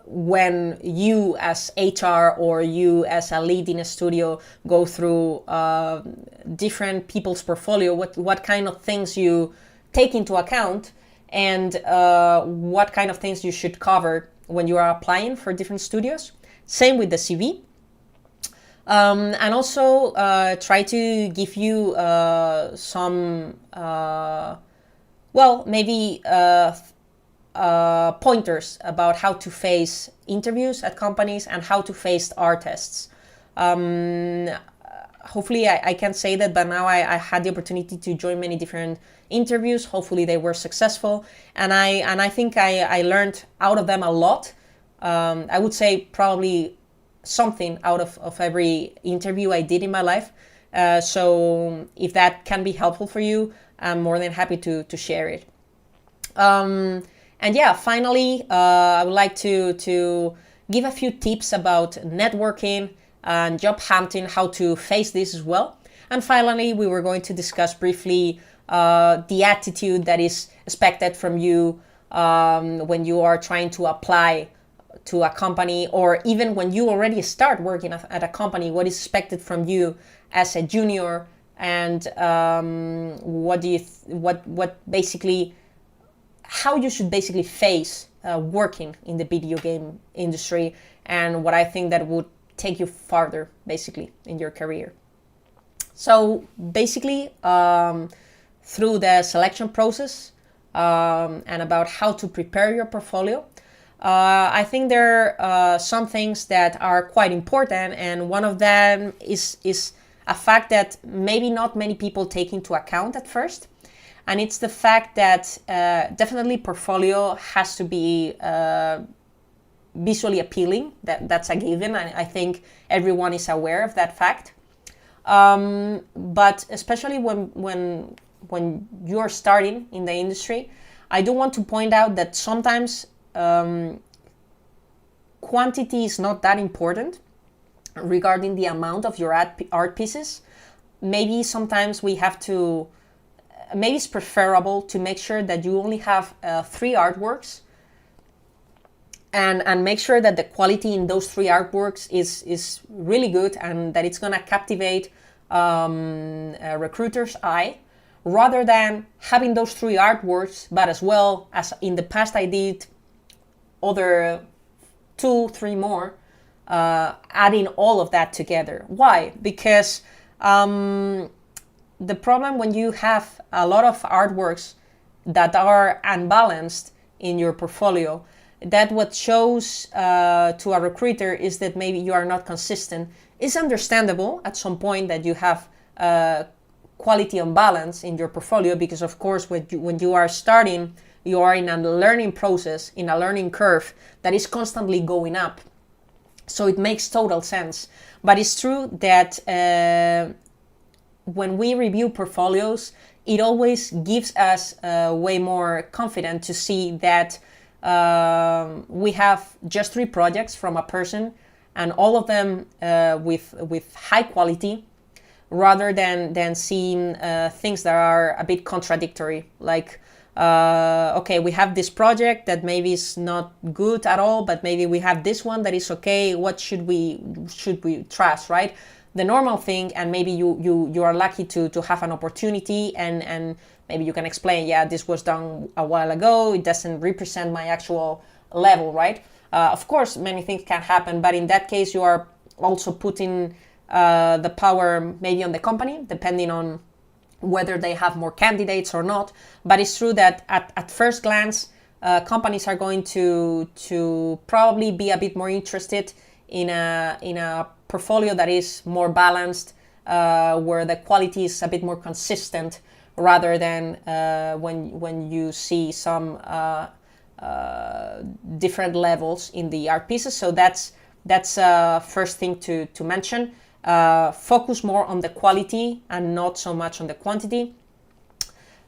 when you as HR or you as a lead in a studio go through different people's portfolio, what kind of things you take into account, and what kind of things you should cover when you are applying for different studios. Same with the CV. And also try to give you some, well, maybe pointers about how to face interviews at companies and how to face our tests. Hopefully I can say that, but now I had the opportunity to join many different interviews. Hopefully they were successful, and I think I learned out of them a lot. I would say probably something out of every interview I did in my life. So if that can be helpful for you, I'm more than happy to share it. And yeah, finally, I would like to give a few tips about networking and job hunting, how to face this as well. And finally, we were going to discuss briefly the attitude that is expected from you when you are trying to apply to a company, or even when you already start working at a company, what is expected from you as a junior, and how you should basically face working in the video game industry, and what I think that would take you farther basically in your career. So basically through the selection process and about how to prepare your portfolio, I think there are some things that are quite important, and one of them is a fact that maybe not many people take into account at first, and it's the fact that definitely portfolio has to be visually appealing. That's a given. I think everyone is aware of that fact. But especially when you're starting in the industry, I do want to point out that sometimes quantity is not that important regarding the amount of your art pieces. Maybe sometimes maybe it's preferable to make sure that you only have 3 artworks, and make sure that the quality in those 3 artworks is really good and that it's gonna captivate a recruiter's eye, rather than having those 3 artworks, but as well as in the past I did other 2-3 more, adding all of that together. Why? Because the problem when you have a lot of artworks that are unbalanced in your portfolio, that what shows to a recruiter is that maybe you are not consistent. It's understandable at some point that you have quality imbalance in your portfolio, because of course when you are starting, you are in a learning process, in a learning curve that is constantly going up. So it makes total sense. But it's true that when we review portfolios, it always gives us way more confident to see that we have just 3 projects from a person, and all of them with high quality, rather than seeing things that are a bit contradictory. Like, okay, we have this project that maybe is not good at all, but maybe we have this one that is okay. What should we trust, right? The normal thing, and maybe you are lucky to have an opportunity, and maybe you can explain, yeah, this was done a while ago, it doesn't represent my actual level, right? Of course, many things can happen, but in that case, you are also putting the power maybe on the company, depending on whether they have more candidates or not. But it's true that at first glance, companies are going to probably be a bit more interested in a portfolio that is more balanced, where the quality is a bit more consistent, rather than when you see some different levels in the art pieces. So that's first thing to mention. Focus more on the quality and not so much on the quantity,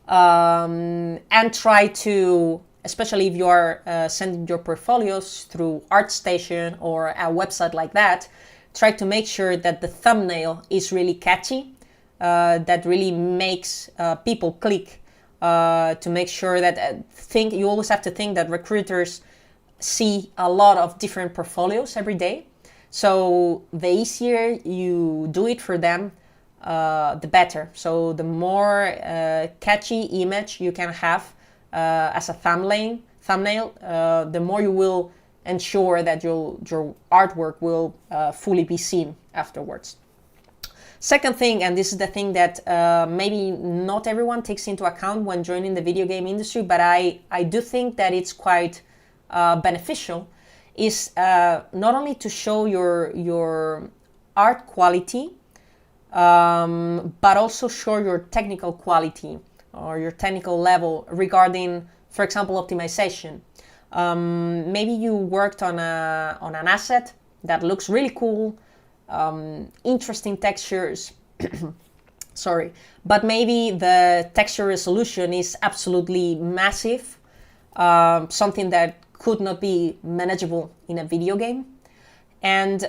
and try to, especially if you are sending your portfolios through ArtStation or a website like that, try to make sure that the thumbnail is really catchy, that really makes people click, to make sure that you always have to think that recruiters see a lot of different portfolios every day. So the easier you do it for them, the better. So the more catchy image you can have as a thumbnail, the more you will ensure that your artwork will fully be seen afterwards. Second thing, and this is the thing that maybe not everyone takes into account when joining the video game industry, but I do think that it's quite beneficial, is not only to show your art quality, but also show your technical quality or your technical level regarding, for example, optimization. Maybe you worked on an asset that looks really cool, interesting textures, sorry, but maybe the texture resolution is absolutely massive, something that could not be manageable in a video game. And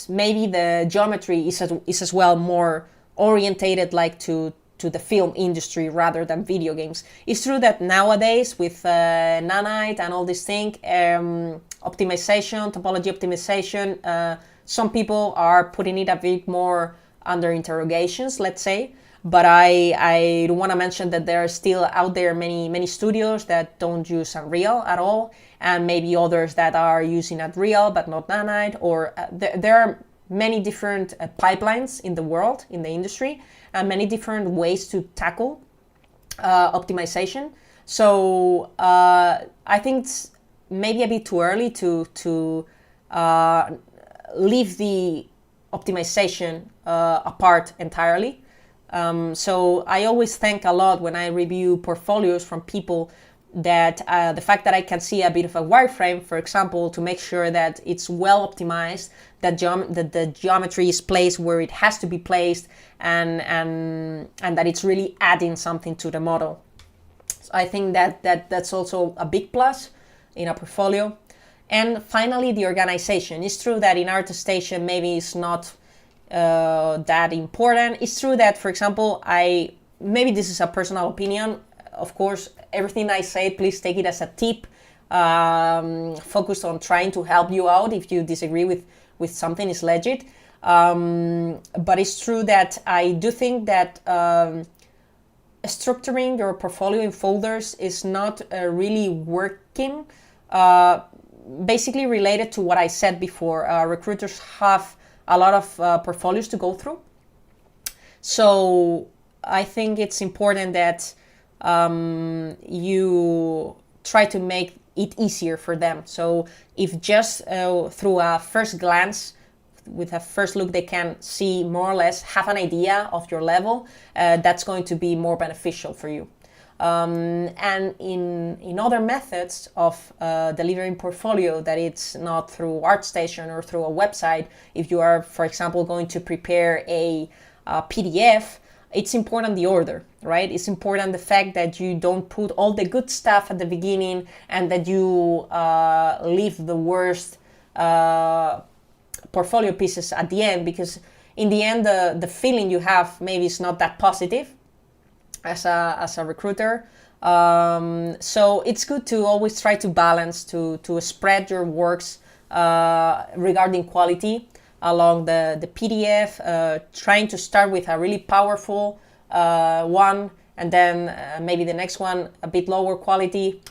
maybe the geometry is as well more orientated like to the film industry rather than video games. It's true that nowadays with Nanite and all these things, optimization, topology optimization, some people are putting it a bit more under interrogations, let's say. But I want to mention that there are still out there many studios that don't use Unreal at all, and maybe others that are using Unreal but not Nanite, or there are many different pipelines in the world, in the industry, and many different ways to tackle optimization. So I think it's maybe a bit too early to leave the optimization apart entirely. So I always thank a lot when I review portfolios from people that the fact that I can see a bit of a wireframe, for example, to make sure that it's well optimized, that the geometry is placed where it has to be placed, and that it's really adding something to the model. So I think that's also a big plus in a portfolio. And finally, the organization. It's true that in ArtStation maybe it's not that important. It's true that, for example, maybe this is a personal opinion. Of course, everything I say, please take it as a tip, focused on trying to help you out. If you disagree with something, it's legit. But it's true that I do think that structuring your portfolio in folders is not really working. Basically related to what I said before, recruiters have a lot of portfolios to go through. So I think it's important that you try to make it easier for them. So if just through a first glance, with a first look, they can see more or less, have an idea of your level, that's going to be more beneficial for you. And in other methods of delivering portfolio, that it's not through ArtStation or through a website, if you are, for example, going to prepare a PDF, it's important the order, right? It's important the fact that you don't put all the good stuff at the beginning and that you leave the worst portfolio pieces at the end, because in the end the feeling you have maybe is not that positive as a recruiter. So it's good to always try to balance, to spread your works regarding quality along the PDF, trying to start with a really powerful one, and then maybe the next one a bit lower quality.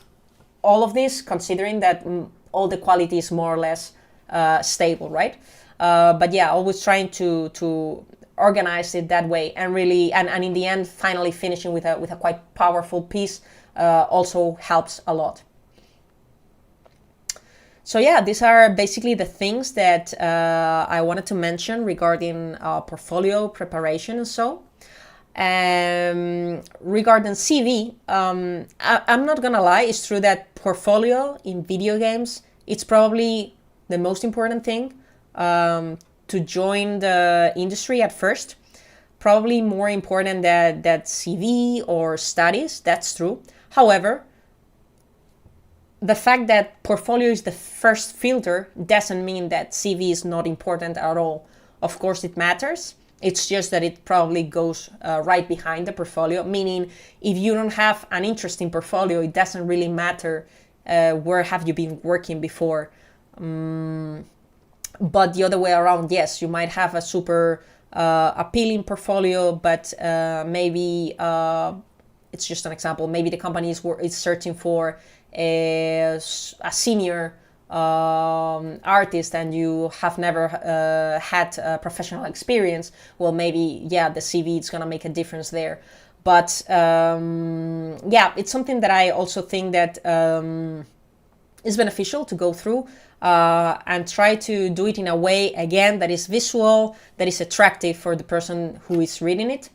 All of this considering that all the quality is more or less stable, right? But yeah, always trying to organize it that way, and really, and in the end, finally finishing with a quite powerful piece also helps a lot. So yeah, these are basically the things that I wanted to mention regarding portfolio preparation and so. Regarding CV, I'm not gonna lie, it's true that portfolio in video games, it's probably the most important thing to join the industry at first. Probably more important that CV or studies, that's true. However, the fact that portfolio is the first filter doesn't mean that CV is not important at all. Of course it matters. It's just that it probably goes right behind the portfolio, meaning if you don't have an interesting portfolio, it doesn't really matter where have you been working before. But the other way around, yes, you might have a super appealing portfolio, but maybe it's just an example. Maybe the company is searching for a senior artist and you have never had professional experience. Well, maybe, yeah, the CV is going to make a difference there. But yeah, it's something that I also think that is beneficial to go through and try to do it in a way, again, that is visual, that is attractive for the person who is reading it.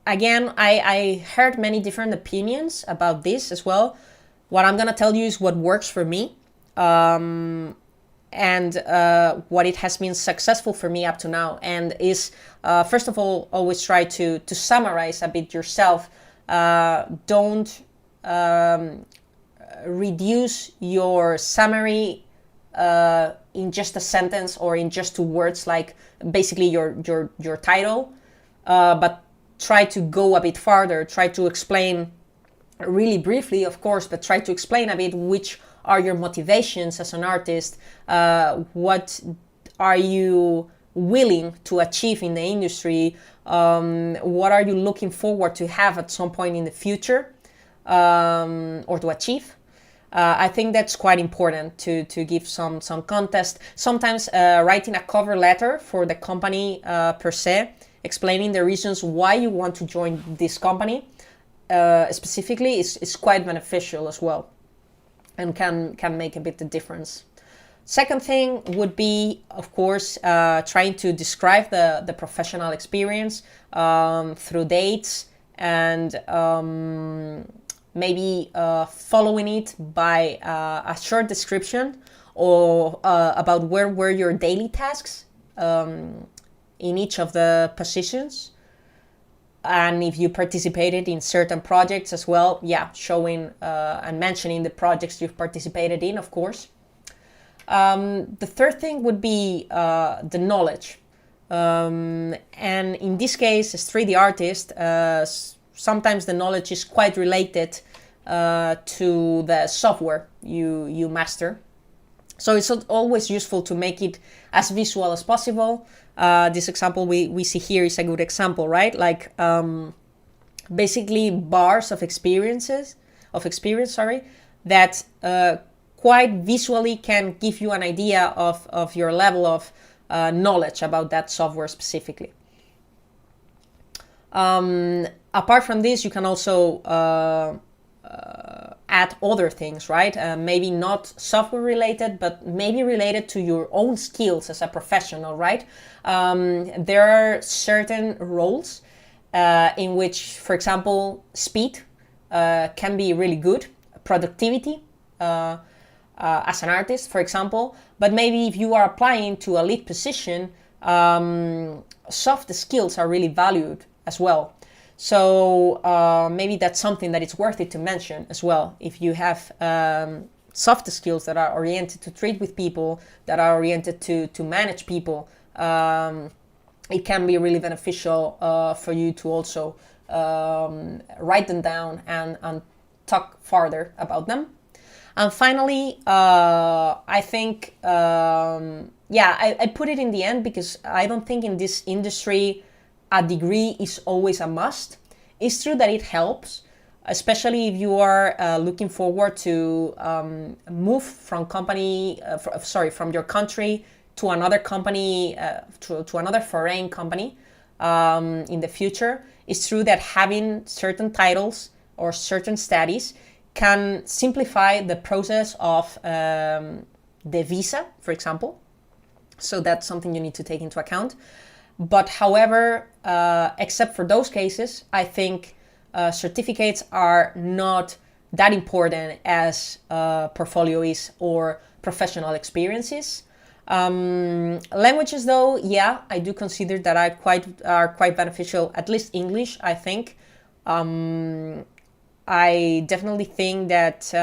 Again, I heard many different opinions about this as well. What I'm going to tell you is what works for me and what it has been successful for me up to now. And is, first of all, always try to summarize a bit yourself. Don't reduce your summary in just a sentence or in just 2 words, like basically your title, but try to go a bit farther, try to explain really briefly, of course, but try to explain a bit which are your motivations as an artist, what are you willing to achieve in the industry, what are you looking forward to have at some point in the future, or to achieve. I think that's quite important to give some context. Sometimes writing a cover letter for the company per se, explaining the reasons why you want to join this company specifically is quite beneficial as well, and can make a bit the difference. Second thing would be, of course, trying to describe the professional experience through dates and maybe following it by a short description or about where were your daily tasks in each of the positions. And if you participated in certain projects as well, yeah, showing and mentioning the projects you've participated in, of course. The third thing would be the knowledge. And in this case, as 3D artist, sometimes the knowledge is quite related to the software you master. So it's always useful to make it as visual as possible. This example we see here is a good example, right? Like basically bars of experience, that quite visually can give you an idea of your level of knowledge about that software specifically. Apart from this, you can also add other things, right? Maybe not software related, but maybe related to your own skills as a professional, right? There are certain roles in which, for example, speed can be really good, productivity as an artist, for example, but maybe if you are applying to a lead position, soft skills are really valued as well. So maybe that's something that it's worth it to mention as well. If you have soft skills that are oriented to treat with people, that are oriented to manage people, it can be really beneficial for you to also write them down and talk further about them. And finally, I think, I put it in the end because I don't think in this industry a degree is always a must. It's true that it helps, especially if you are looking forward to move from from your country to another company, to another foreign company in the future. It's true that having certain titles or certain studies can simplify the process of the visa, for example. So that's something you need to take into account. But however, except for those cases, I think certificates are not that important as portfolio is or professional experiences. Languages, though, yeah, I do consider that are quite beneficial. At least English, I think. I definitely think that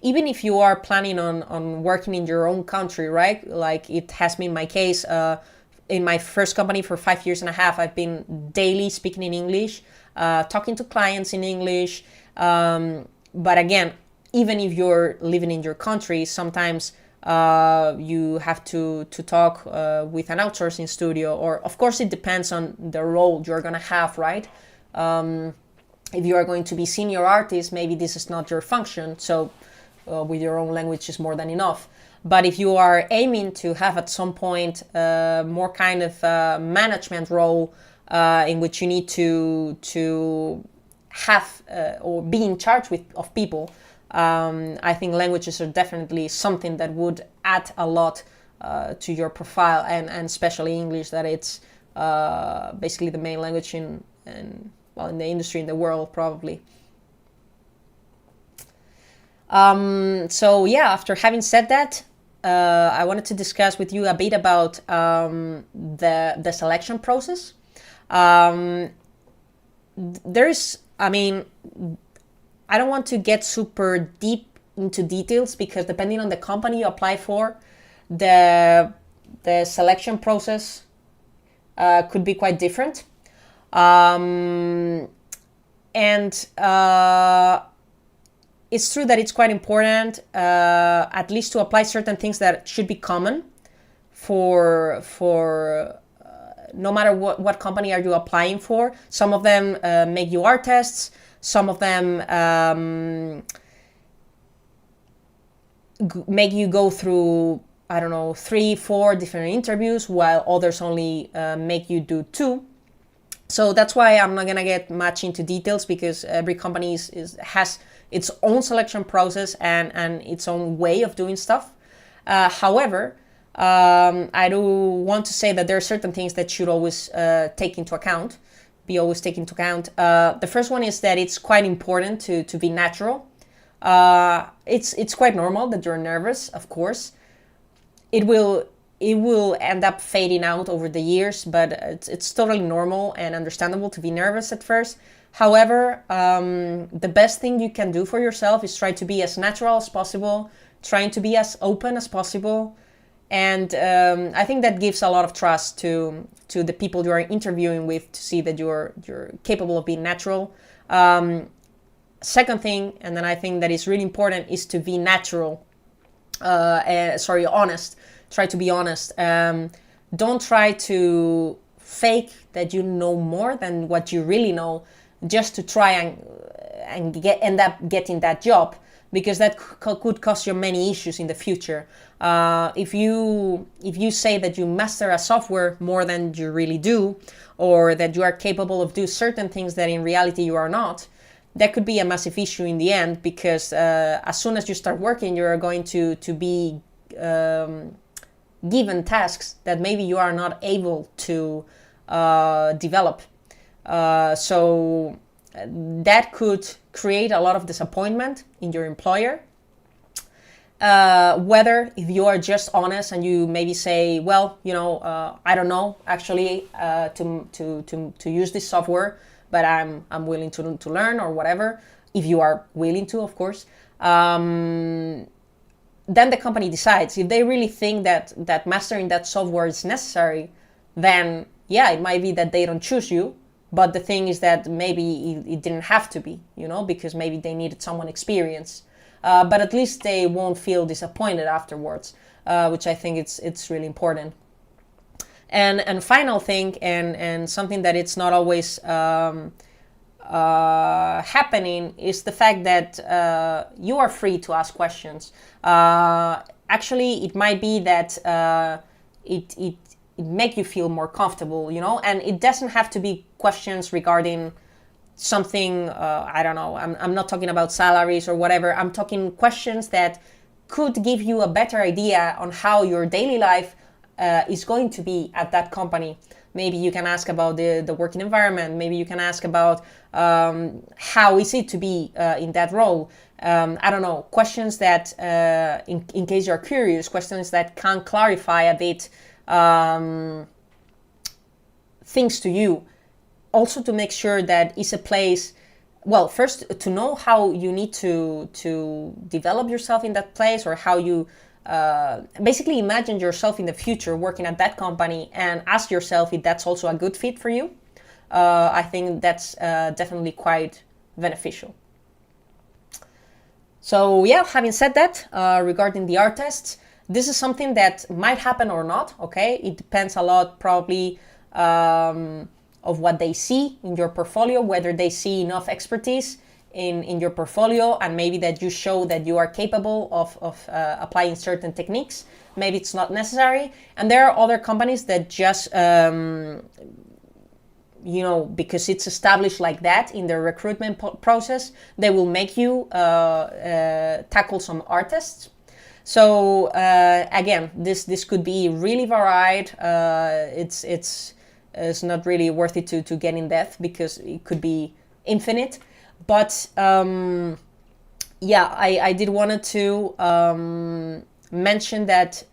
even if you are planning on working in your own country, right? Like it has been my case. In my first company for 5 years and a half, I've been daily speaking in English, talking to clients in English. But again, even if you're living in your country, sometimes you have to talk with an outsourcing studio, or of course it depends on the role you're gonna have, right? If you are going to be senior artist, maybe this is not your function, so with your own language is more than enough. But if you are aiming to have at some point more kind of management role in which you need to have or be in charge of people, I think languages are definitely something that would add a lot to your profile, and especially English, that it's basically the main language in the industry, in the world, probably. So yeah, after having said that, I wanted to discuss with you a bit about the selection process. I don't want to get super deep into details because depending on the company you apply for, the selection process could be quite different. It's true that it's quite important, at least to apply certain things that should be common for no matter what company are you applying for. Some of them make you art tests. Some of them make you go through, 3-4 different interviews, while others only make you do 2. So that's why I'm not gonna get much into details, because every company has its own selection process and its own way of doing stuff. However, I do want to say that there are certain things that should always take into account. The first one is that it's quite important to be natural. It's quite normal that you're nervous, of course. It will it will end up fading out over the years, but it's totally normal and understandable to be nervous at first. However, the best thing you can do for yourself is try to be as natural as possible, trying to be as open as possible. And I think that gives a lot of trust to the people you are interviewing with, to see that you're capable of being natural. Second thing, and then I think that is really important, is to be natural. Honest. Try to be honest. Don't try to fake that you know more than what you really know, just to try and end up getting that job, because that could cause you many issues in the future. If you say that you master a software more than you really do, or that you are capable of doing certain things that in reality you are not, that could be a massive issue in the end, because as soon as you start working, you are going to be given tasks that maybe you are not able to develop. So that could create a lot of disappointment in your employer. Whether if you are just honest and you maybe say, well, I don't know actually to use this software, but I'm willing to learn, or whatever, if you are willing to, of course. Then the company decides. If they really think that mastering that software is necessary, then yeah, it might be that they don't choose you. But the thing is that maybe it didn't have to be, because maybe they needed someone experienced. But at least they won't feel disappointed afterwards, which I think it's really important. And final thing, and something that it's not always happening, is the fact that you are free to ask questions. Actually, it might be that it make you feel more comfortable, and it doesn't have to be questions regarding something, I don't know, I'm not talking about salaries or whatever. I'm talking questions that could give you a better idea on how your daily life is going to be at that company. Maybe you can ask about the working environment. Maybe you can ask about how is it to be in that role. I don't know, questions that, in case you're curious, questions that can clarify a bit things to you. Also to make sure that it's a place, well, first to know how you need to develop yourself in that place, or how you basically imagine yourself in the future working at that company, and ask yourself if that's also a good fit for you. I think that's definitely quite beneficial. So yeah, having said that, regarding the art tests, this is something that might happen or not, okay? It depends a lot probably of what they see in your portfolio, whether they see enough expertise in your portfolio, and maybe that you show that you are capable of applying certain techniques. Maybe it's not necessary. And there are other companies that just, because it's established like that in their recruitment process, they will make you tackle some art tests. So again, this could be really varied. It's not really worth it to get in depth, because it could be infinite. But I did wanted to mention that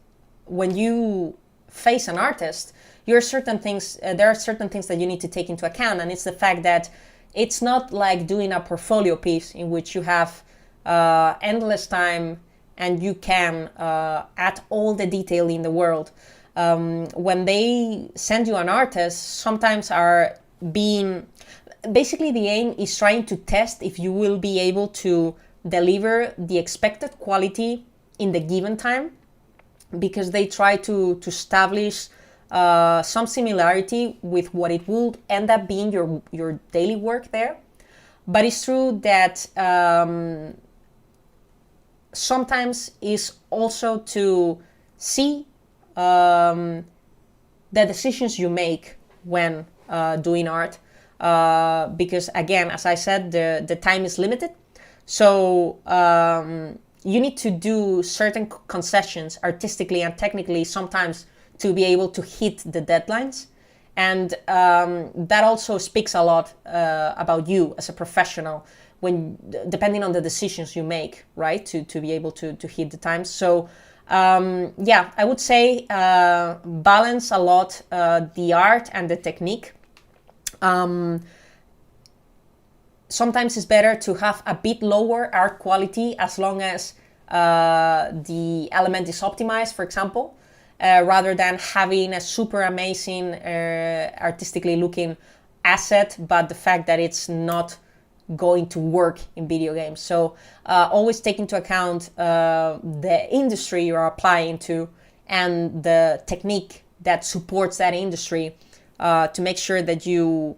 when you face an artist, there are certain things that you need to take into account, and it's the fact that it's not like doing a portfolio piece in which you have endless time and you can add all the detail in the world. When they send you an artist, sometimes basically the aim is trying to test if you will be able to deliver the expected quality in the given time, because they try to establish some similarity with what it would end up being your daily work there. But it's true that sometimes is also to see the decisions you make when doing art, because again, as I said, the time is limited. So you need to do certain concessions artistically and technically sometimes to be able to hit the deadlines. And that also speaks a lot about you as a professional, depending on the decisions you make, right, to be able to hit the times. So Yeah, I would say balance a lot the art and the technique. Sometimes it's better to have a bit lower art quality as long as the element is optimized, for example, rather than having a super amazing artistically looking asset, but the fact that it's not going to work in video games. So always take into account the industry you're applying to and the technique that supports that industry to make sure that you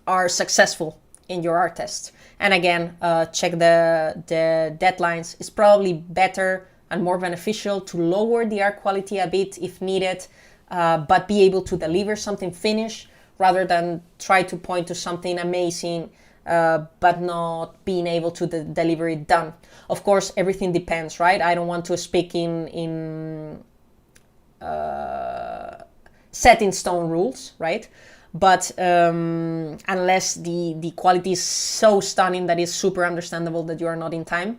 are successful in your art test. And again, check the deadlines. It's probably better and more beneficial to lower the art quality a bit if needed, but be able to deliver something finished rather than try to point to something amazing but not being able to deliver it done. Of course, everything depends, right? I don't want to speak in set in stone rules, right? But unless the quality is so stunning that it's super understandable that you are not in time,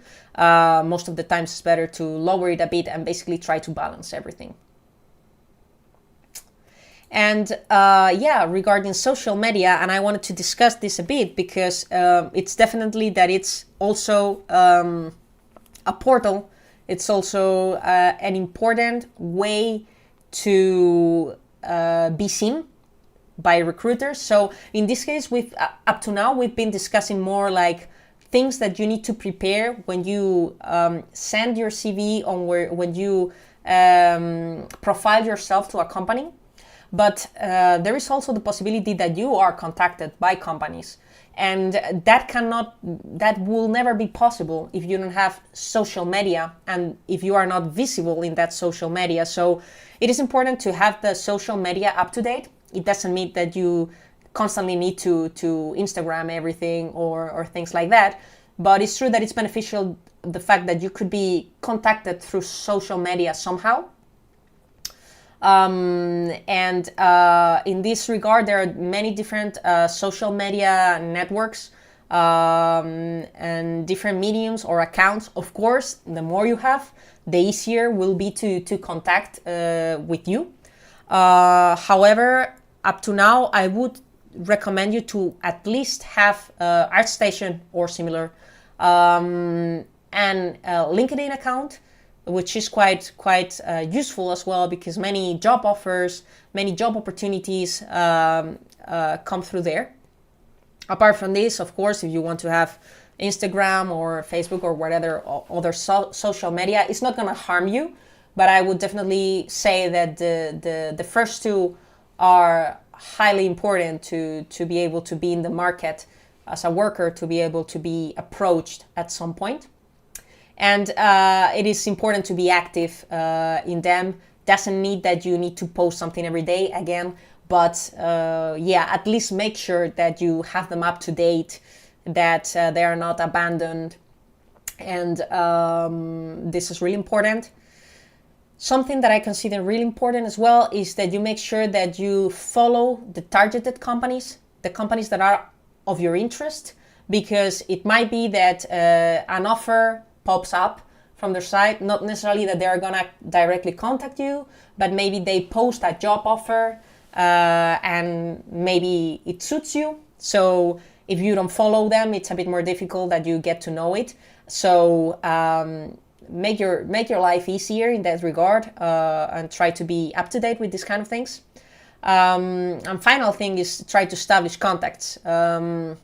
most of the times it's better to lower it a bit and basically try to balance everything. And yeah, regarding social media, and I wanted to discuss this a bit because it's definitely that it's also a portal. It's also an important way to be seen by recruiters. So in this case, up to now, we've been discussing more like things that you need to prepare when you send your CV when you profile yourself to a company. But there is also the possibility that you are contacted by companies, and that will never be possible if you don't have social media and if you are not visible in that social media. So it is important to have the social media up to date. It doesn't mean that you constantly need to Instagram everything or things like that, but it's true that it's beneficial, the fact that you could be contacted through social media somehow. And in this regard, there are many different social media networks and different mediums or accounts. Of course, the more you have, the easier will be to contact with you. However, up to now, I would recommend you to at least have ArtStation or similar and a LinkedIn account, which is quite useful as well, because many job offers, many job opportunities come through there. Apart from this, of course, if you want to have Instagram or Facebook or whatever other social media, it's not going to harm you, but I would definitely say that the first two are highly important to be able to be in the market as a worker, to be able to be approached at some point. And it is important to be active in them. Doesn't need that you need to post something every day again, but yeah, at least make sure that you have them up to date, that they are not abandoned. And this is really important. Something that I consider really important as well is that you make sure that you follow the targeted companies, the companies that are of your interest, because it might be that an offer pops up from their site, not necessarily that they're gonna directly contact you, but maybe they post a job offer and maybe it suits you. So if you don't follow them, it's a bit more difficult that you get to know it. So make your life easier in that regard and try to be up to date with these kind of things. And final thing is try to establish contacts. The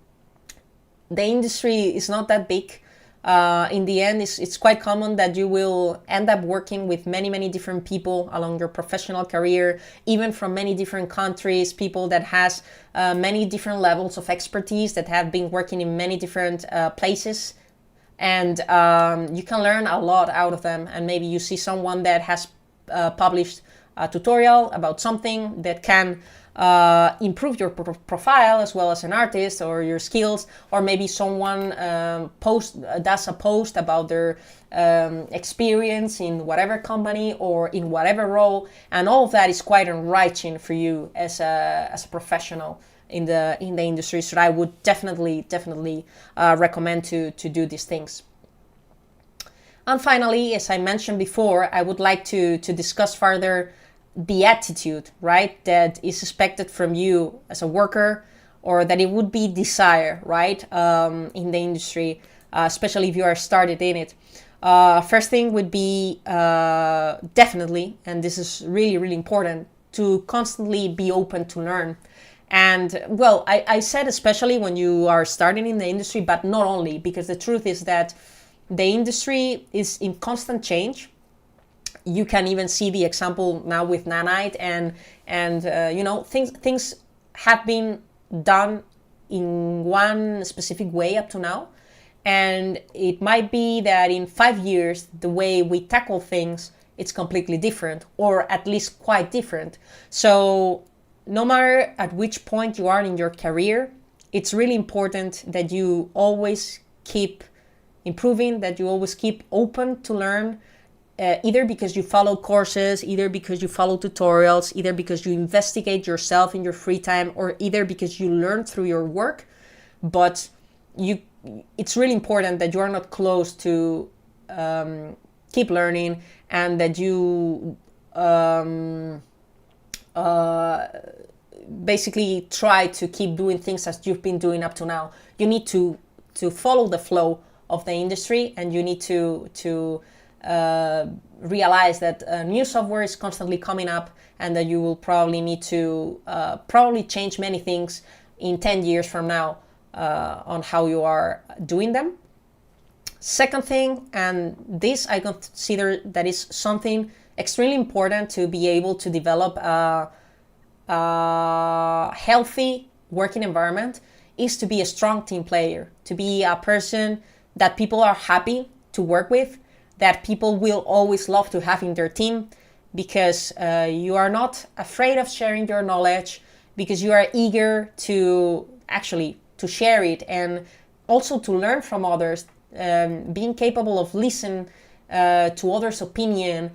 industry is not that big. In the end, it's quite common that you will end up working with many different people along your professional career, even from many different countries, people that has many different levels of expertise, that have been working in many different places. And you can learn a lot out of them. And maybe you see someone that has published a tutorial about something that can improve your profile as well as an artist, or your skills, or maybe someone does a post about their experience in whatever company or in whatever role, and all of that is quite enriching for you as a professional in the industry. So I would definitely recommend to do these things. And finally, as I mentioned before, I would like to discuss further the attitude, right, that is expected from you as a worker, or that it would be desired, right, in the industry, especially if you are started in it. First thing would be definitely, and this is really, really important, to constantly be open to learn. And well, I said especially when you are starting in the industry, but not only, because the truth is that the industry is in constant change. You can even see the example now with Nanite, and things have been done in one specific way up to now, and it might be that in 5 years the way we tackle things, it's completely different, or at least quite different. So no matter at which point you are in your career, it's really important that you always keep improving, that you always keep open to learn, either because you follow courses, either because you follow tutorials, either because you investigate yourself in your free time, or either because you learn through your work. But it's really important that you are not close to keep learning, and that you basically try to keep doing things as you've been doing up to now. You need to follow the flow of the industry, and you need to realize that new software is constantly coming up, and that you will probably need to probably change many things in 10 years from now on how you are doing them. Second thing, and this I consider that is something extremely important to be able to develop a healthy working environment, is to be a strong team player, to be a person that people are happy to work with, that people will always love to have in their team, because you are not afraid of sharing your knowledge, because you are eager to actually to share it, and also to learn from others. Being capable of listening to others' opinion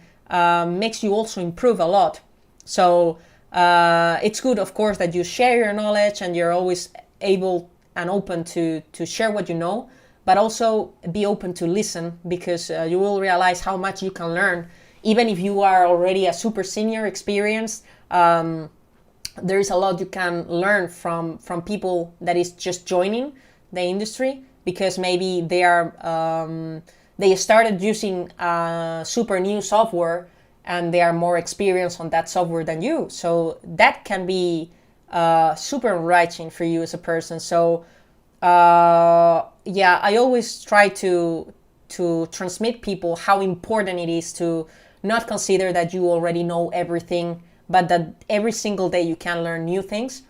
makes you also improve a lot. So it's good, of course, that you share your knowledge and you're always able and open to share what you know, but also be open to listen, because you will realize how much you can learn. Even if you are already a super senior, experienced, there is a lot you can learn from people that is just joining the industry, because maybe they started using super new software and they are more experienced on that software than you. So that can be super enriching for you as a person. So I always try to transmit people how important it is to not consider that you already know everything, but that every single day you can learn new things.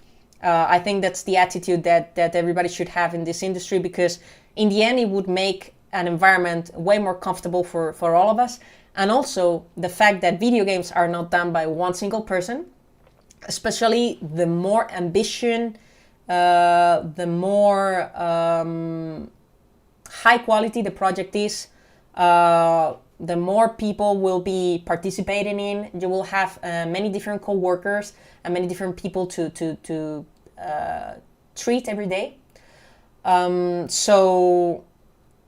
I think that's the attitude that everybody should have in this industry, because in the end it would make an environment way more comfortable for all of us. And also the fact that video games are not done by one single person, especially the more ambition, the more high quality the project is, the more people will be participating in. You will have many different co-workers and many different people to treat every day. So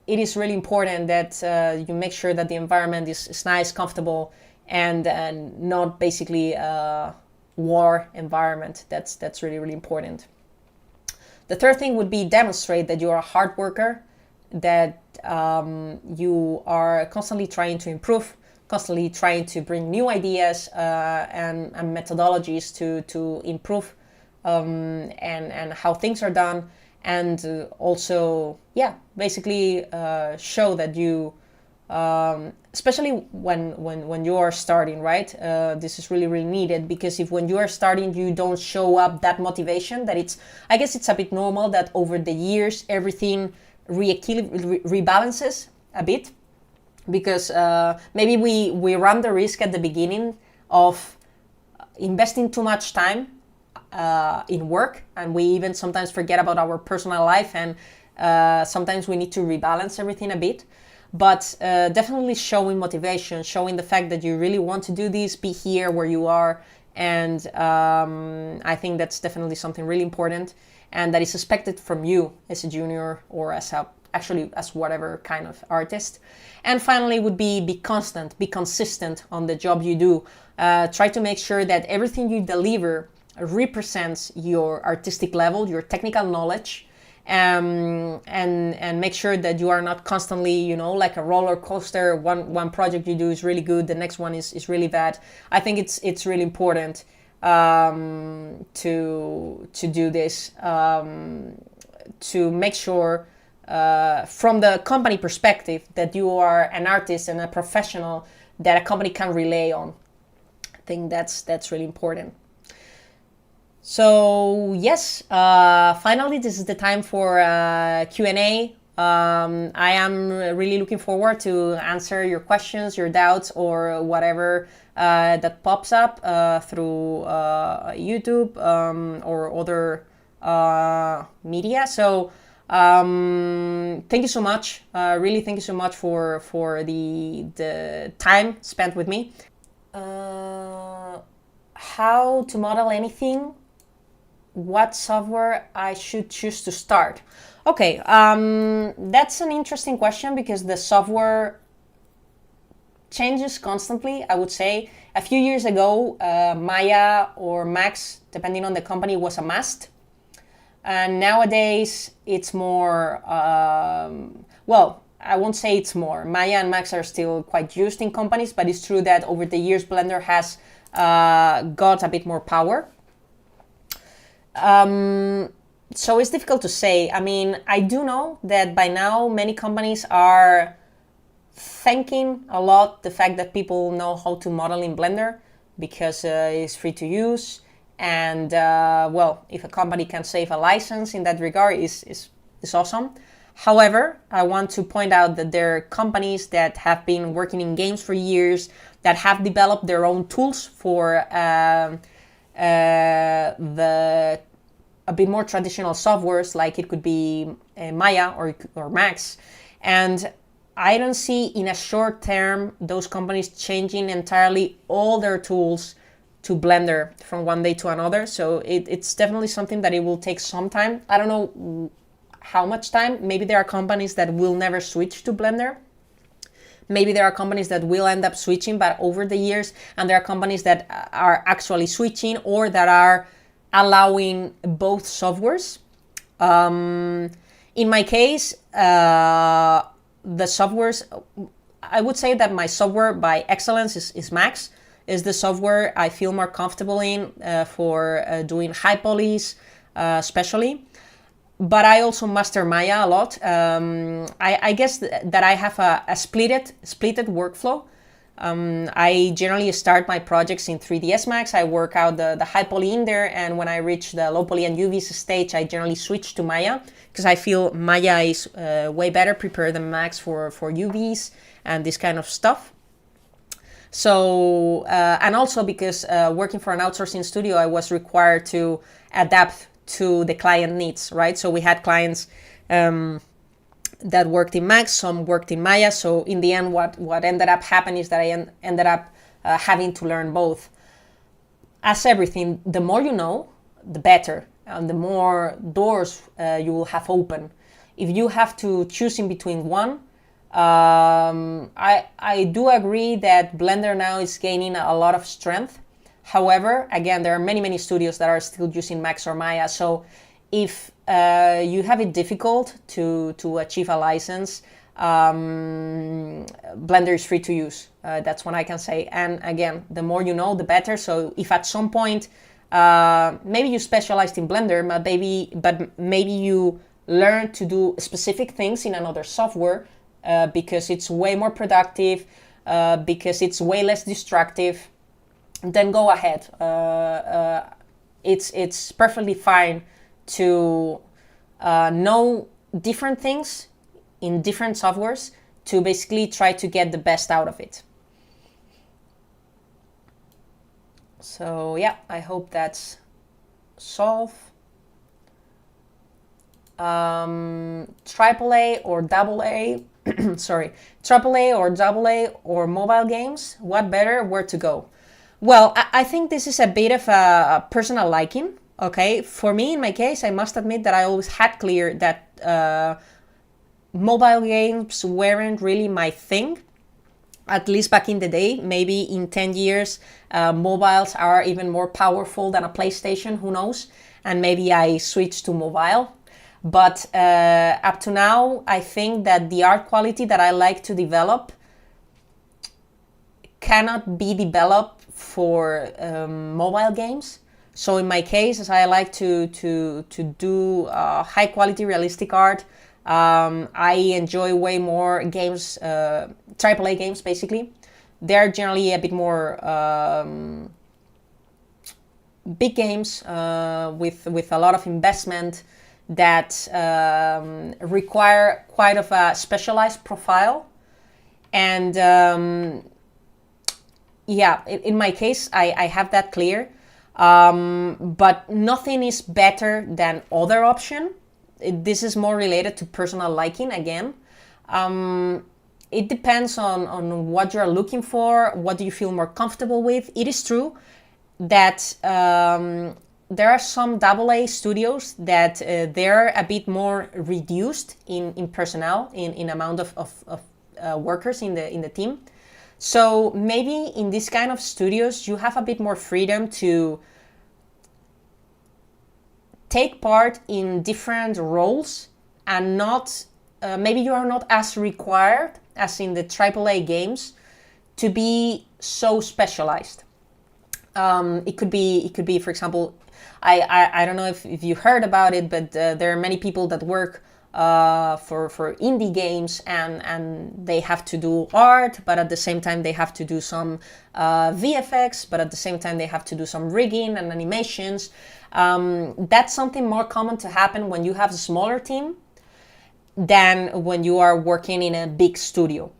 it is really important that you make sure that the environment is nice, comfortable, and not basically a war environment. That's really, really important. The third thing would be demonstrate that you are a hard worker, that you are constantly trying to improve, constantly trying to bring new ideas and methodologies to improve and how things are done. And also, basically show that you, especially when you are starting, right? This is really, really needed, because if when you are starting you don't show up that motivation, that I guess it's a bit normal that over the years everything rebalances a bit, because maybe we run the risk at the beginning of investing too much time in work, and we even sometimes forget about our personal life, and sometimes we need to rebalance everything a bit. But definitely showing motivation, showing the fact that you really want to do this, be here where you are, and I think that's definitely something really important, and that is expected from you as a junior or as a actually as whatever kind of artist. And finally would be constant, be consistent on the job you do. Try to make sure that everything you deliver represents your artistic level, your technical knowledge, and make sure that you are not constantly, like a roller coaster. One project you do is really good, the next one is really bad. I think it's really important to do this, to make sure from the company perspective that you are an artist and a professional that a company can rely on. I think that's really important. So yes, finally this is the time for Q&A. I am really looking forward to answer your questions, your doubts, or whatever that pops up through YouTube or other media. So thank you so much. Really, thank you so much for the time spent with me. How to model anything? What software I should choose to start? Okay, that's an interesting question because the software changes constantly. I would say a few years ago, Maya or Max, depending on the company, was a must. And nowadays it's more, well, I won't say it's more. Maya and Max are still quite used in companies, but it's true that over the years Blender has got a bit more power. So it's difficult to say. I mean, I do know that by now many companies are thanking a lot the fact that people know how to model in Blender because it's free to use. And well, if a company can save a license in that regard, is awesome. However, I want to point out that there are companies that have been working in games for years, that have developed their own tools for a bit more traditional softwares, like it could be Maya or Max. And I don't see in a short term those companies changing entirely all their tools to Blender from one day to another. So it's definitely something that it will take some time. I don't know how much time. Maybe there are companies that will never switch to Blender. Maybe there are companies that will end up switching, but over the years, and there are companies that are actually switching or that are allowing both softwares. In my case, the softwares, I would say that my software by excellence is Max. Is the software I feel more comfortable in for doing high polys, especially. But I also master Maya a lot. I guess that I have a splitted workflow. I generally start my projects in 3ds Max. I work out the high poly in there, and when I reach the low poly and UVs stage, I generally switch to Maya because I feel Maya is way better prepared than Max for UVs and this kind of stuff. So, and also because working for an outsourcing studio, I was required to adapt to the client needs, right? So we had clients that worked in Max, some worked in Maya. So in the end, what ended up happening is that I ended up having to learn both. As everything, the more you know, the better, and the more doors you will have open. If you have to choose in between one, I do agree that Blender now is gaining a lot of strength. However, again, there are many studios that are still using Max or Maya. So if you have it difficult to achieve a license, Blender is free to use. That's what I can say. And again, the more you know, the better. So if at some point, maybe you specialized in Blender, but maybe you learn to do specific things in another software, because it's way more productive, because it's way less destructive, then go ahead. It's perfectly fine to know different things in different softwares to basically try to get the best out of it. So yeah, I hope that's solved. AAA or AA, sorry, AAA or AA or mobile games, what better, where to go? Well, I think this is a bit of a personal liking, okay? For me, in my case, I must admit that I always had clear that mobile games weren't really my thing, at least back in the day. Maybe in 10 years, mobiles are even more powerful than a PlayStation, who knows? And maybe I switch to mobile. But up to now, I think that the art quality that I like to develop cannot be developed for mobile games. So in my case, as I like to do high quality realistic art, I enjoy way more games, AAA games basically. They're generally a bit more big games with a lot of investment that require quite of a specialized profile. And yeah, in my case, I have that clear. But nothing is better than other option. This is more related to personal liking again. It depends on what you're looking for, what do you feel more comfortable with. It is true that there are some AA studios that they're a bit more reduced in personnel, in amount of workers in the team. So maybe in this kind of studios, you have a bit more freedom to take part in different roles and not, maybe you are not as required as in the AAA games to be so specialized. It could be, for example, I don't know if you heard about it, but there are many people that work for indie games and they have to do art, but at the same time they have to do some VFX, but at the same time they have to do some rigging and animations. That's something more common to happen when you have a smaller team than when you are working in a big studio.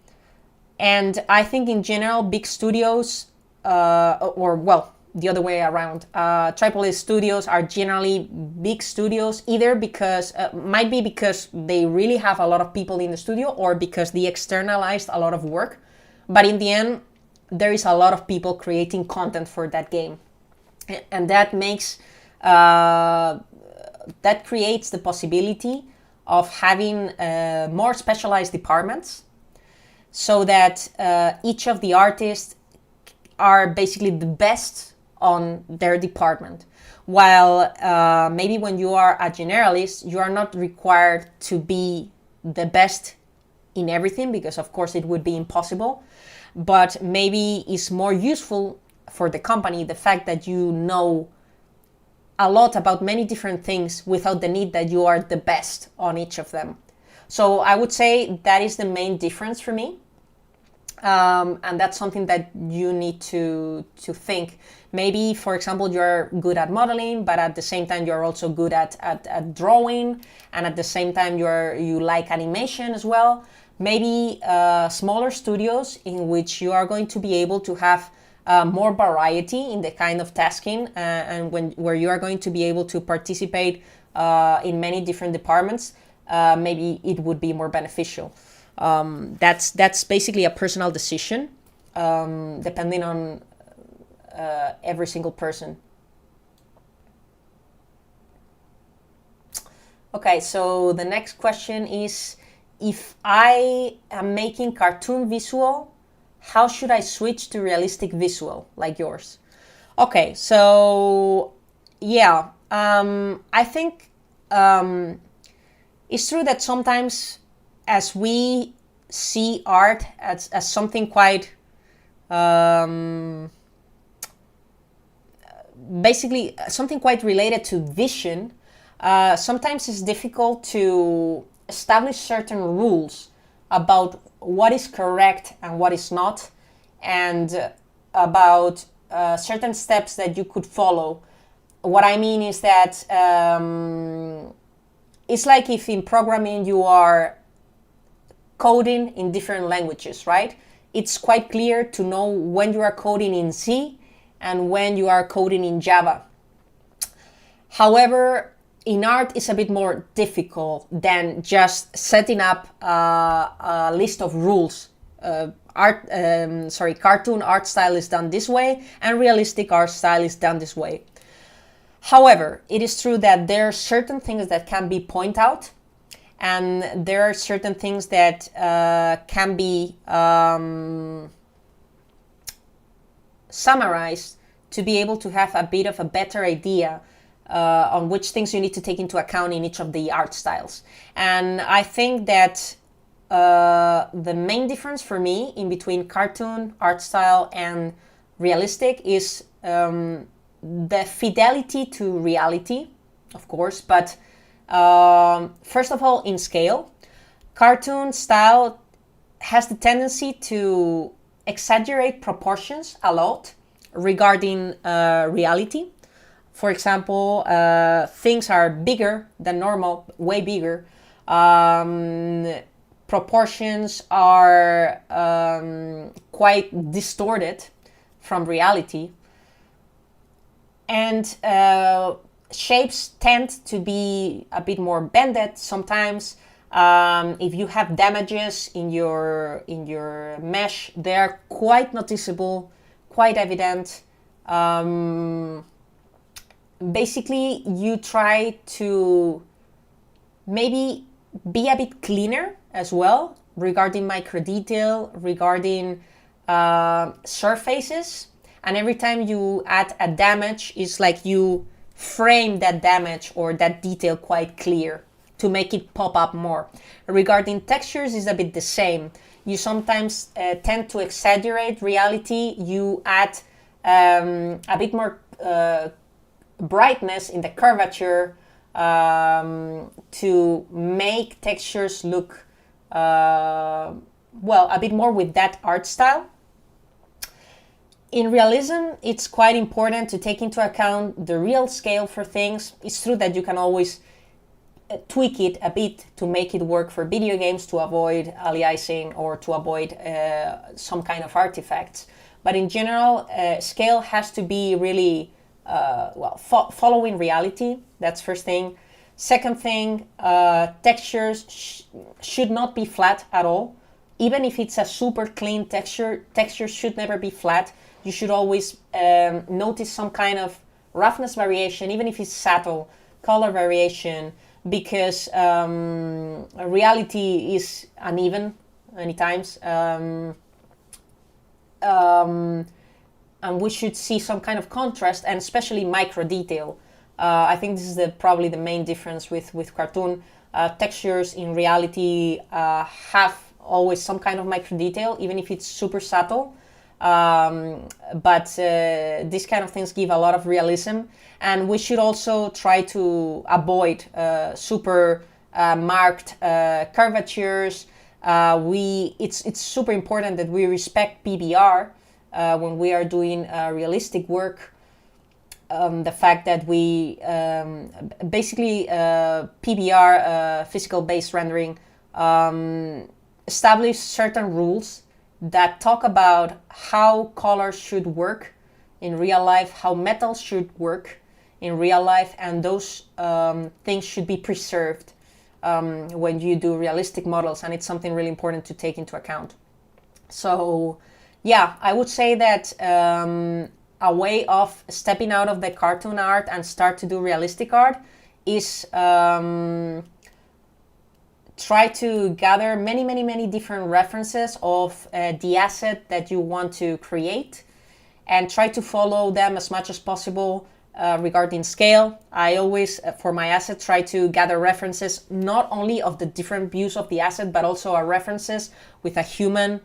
And I think in general, big studios, or well, the other way around, AAA studios are generally big studios, either because, might be because they really have a lot of people in the studio, or because they externalized a lot of work. But in the end, there is a lot of people creating content for that game. And that makes, that creates the possibility of having more specialized departments, so that each of the artists are basically the best on their department. While maybe when you are a generalist, you are not required to be the best in everything, because of course it would be impossible. But maybe it's more useful for the company the fact that you know a lot about many different things without the need that you are the best on each of them. So I would say that is the main difference for me. And that's something that you need to think. Maybe, for example, you're good at modeling, but at the same time you're also good at drawing, and at the same time you like animation as well. Maybe smaller studios in which you are going to be able to have more variety in the kind of tasking, and where you are going to be able to participate in many different departments, maybe it would be more beneficial. That's basically a personal decision, depending on every single person. Okay, so the next question is, if I am making cartoon visual, how should I switch to realistic visual like yours? Okay, so yeah, I think it's true that sometimes, as we see art as something quite basically something quite related to vision, sometimes it's difficult to establish certain rules about what is correct and what is not, and about certain steps that you could follow. What I mean is that it's like if in programming you are coding in different languages, right? It's quite clear to know when you are coding in C and when you are coding in Java. However, in art, it's a bit more difficult than just setting up a list of rules. Cartoon art style is done this way, and realistic art style is done this way. However, it is true that there are certain things that can be pointed out, and there are certain things that can be summarized to be able to have a bit of a better idea on which things you need to take into account in each of the art styles. And I think that the main difference for me in between cartoon art style and realistic is the fidelity to reality, of course, but first of all, in scale. Cartoon style has the tendency to exaggerate proportions a lot regarding reality. For example, things are bigger than normal, way bigger. Proportions are quite distorted from reality. And shapes tend to be a bit more bended sometimes. If you have damages in your mesh, they're quite noticeable, quite evident. Basically, you try to maybe be a bit cleaner as well regarding micro detail, regarding surfaces. And every time you add a damage, it's like you frame that damage or that detail quite clear to make it pop up more. Regarding textures, is a bit the same. You sometimes tend to exaggerate reality. You add a bit more brightness in the curvature to make textures look well, a bit more with that art style. In realism, it's quite important to take into account the real scale for things. It's true that you can always tweak it a bit to make it work for video games, to avoid aliasing or to avoid some kind of artifacts. But in general, scale has to be really following reality. That's first thing. Second thing, textures should not be flat at all. Even if it's a super clean texture, textures should never be flat. You should always notice some kind of roughness variation, even if it's subtle, color variation, because reality is uneven many times. And we should see some kind of contrast, and especially micro detail. I think this is probably the main difference with cartoon. Textures in reality have always some kind of micro detail, even if it's super subtle. But these kind of things give a lot of realism, and we should also try to avoid super marked curvatures. It's super important that we respect PBR when we are doing realistic work. The fact that we basically PBR, physical based rendering, establish certain rules that talk about how colors should work in real life, how metals should work in real life, and those things should be preserved when you do realistic models, and it's something really important to take into account. So yeah, I would say that a way of stepping out of the cartoon art and start to do realistic art is try to gather many different references of the asset that you want to create, and try to follow them as much as possible regarding scale. I always, for my asset, try to gather references not only of the different views of the asset, but also references with a human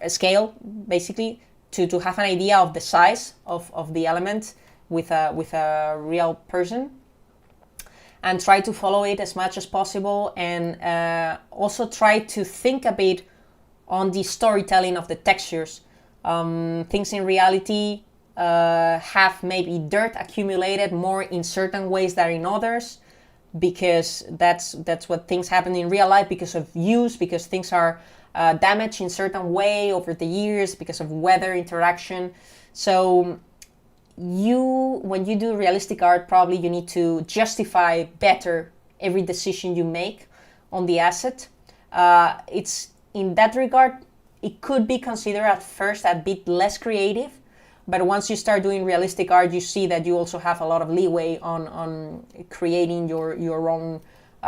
scale, basically, to have an idea of the size of the element with a real person, and try to follow it as much as possible, and also try to think a bit on the storytelling of the textures. Things in reality have maybe dirt accumulated more in certain ways than in others, because that's what things happen in real life because of use, because things are damaged in certain way over the years because of weather interaction. So when you do realistic art, probably you need to justify better every decision you make on the asset. It's in that regard, it could be considered at first a bit less creative, but once you start doing realistic art, you see that you also have a lot of leeway on creating your own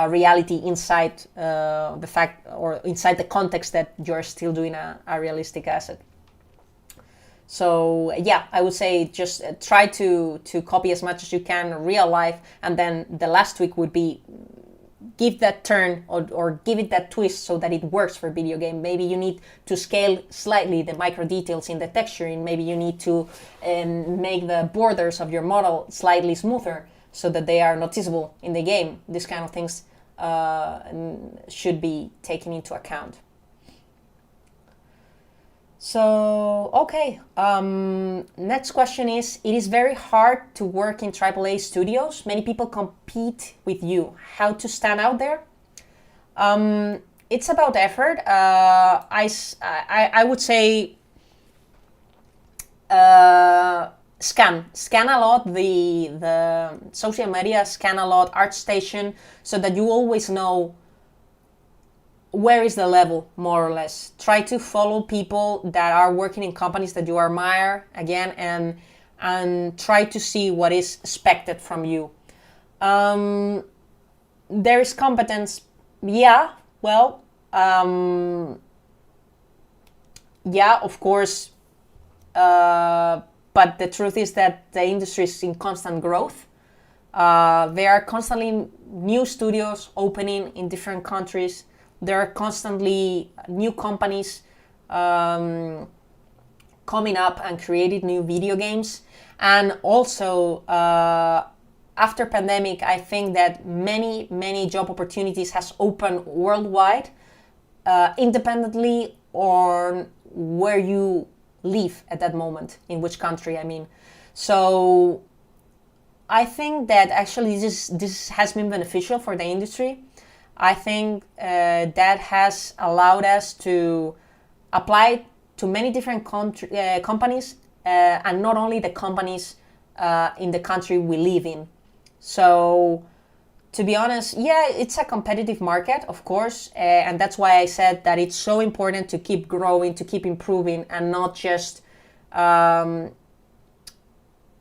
reality inside the fact or inside the context that you're still doing a realistic asset. So yeah, I would say just try to copy as much as you can real life, and then the last tweak would be give that turn or give it that twist so that it works for video game. Maybe you need to scale slightly the micro details in the texturing. Maybe you need to make the borders of your model slightly smoother so that they are noticeable in the game. These kind of things should be taken into account. So, okay, next question is, it is very hard to work in AAA studios. Many people compete with you. How to stand out there? It's about effort. I would say scan a lot the social media, scan a lot ArtStation, so that you always know where is the level, more or less. Try to follow people that are working in companies that you admire, again, and try to see what is expected from you. There is competence, yeah, well, yeah, of course, but the truth is that the industry is in constant growth. There are constantly new studios opening in different countries. There are constantly new companies coming up and creating new video games. And also, after pandemic, I think that many job opportunities has opened worldwide, independently on where you live at that moment, in which country, I mean. So I think that actually this has been beneficial for the industry. I think that has allowed us to apply to many different companies, and not only the companies in the country we live in. So, to be honest, yeah, it's a competitive market, of course, and that's why I said that it's so important to keep growing, to keep improving, and not just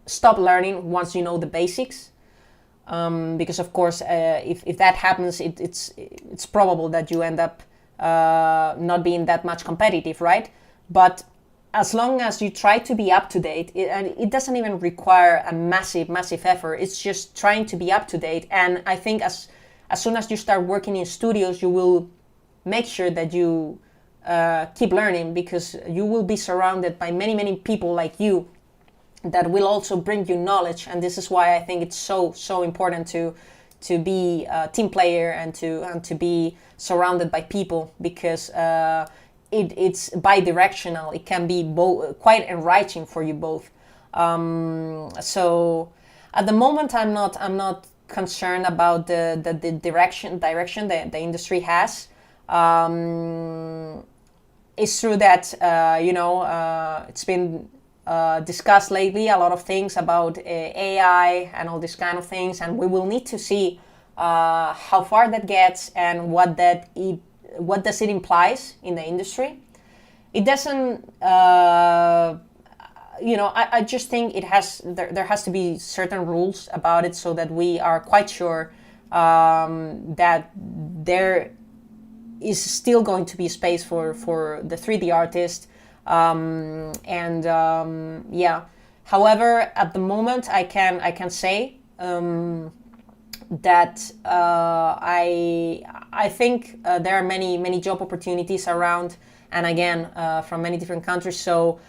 stop learning once you know the basics. Because of course, if that happens, it's probable that you end up not being that much competitive, right? But as long as you try to be up to date, and it doesn't even require a massive effort. It's just trying to be up to date. And I think as soon as you start working in studios, you will make sure that you keep learning, because you will be surrounded by many people like you that will also bring you knowledge. And this is why I think it's so important to be a team player and to be surrounded by people, because it's bi-directional. It can be quite enriching for you both. So at the moment, I'm not concerned about the direction that the industry has. It's true that it's been discussed lately a lot of things about AI and all these kind of things, and we will need to see how far that gets and what does it implies in the industry. It doesn't, I just think there has to be certain rules about it, so that we are quite sure that there is still going to be space for the 3D artist. However, at the moment, I can say that I think there are many job opportunities around, and again from many different countries. So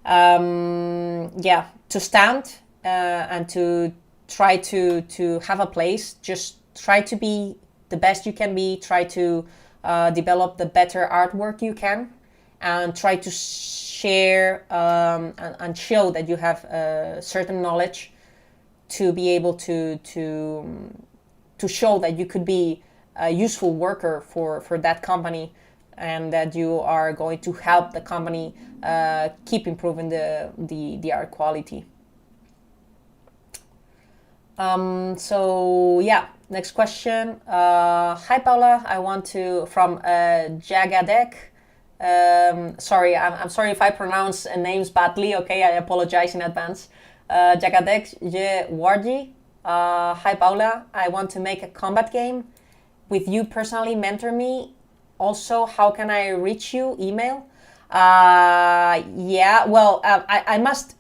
to stand and to try to have a place, just try to be the best you can be. Try to develop the better artwork you can, and try to share and show that you have certain knowledge to be able to show that you could be a useful worker for that company, and that you are going to help the company keep improving the art quality. Next question. Hi Paula, I want to, from Jagadek. Sorry, I'm sorry if I pronounce names badly, okay? I apologize in advance. Jagadek Warji. Hi Paula, I want to make a combat game. with you personally mentor me? Also, how can I reach you? Email? Yeah. Well, I must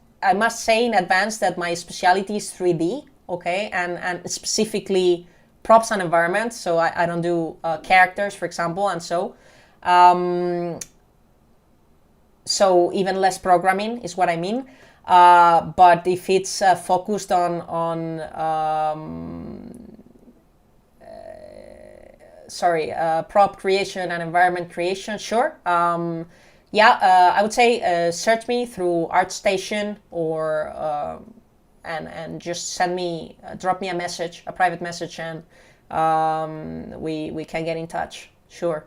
say in advance that my specialty is 3D. Okay, and specifically props and environments. So I don't do characters, for example, and um, so even less programming is what I mean. But if it's focused on prop creation and environment creation, sure. Yeah, I would say search me through ArtStation or and just drop me a message, a private message, and we can get in touch. Sure.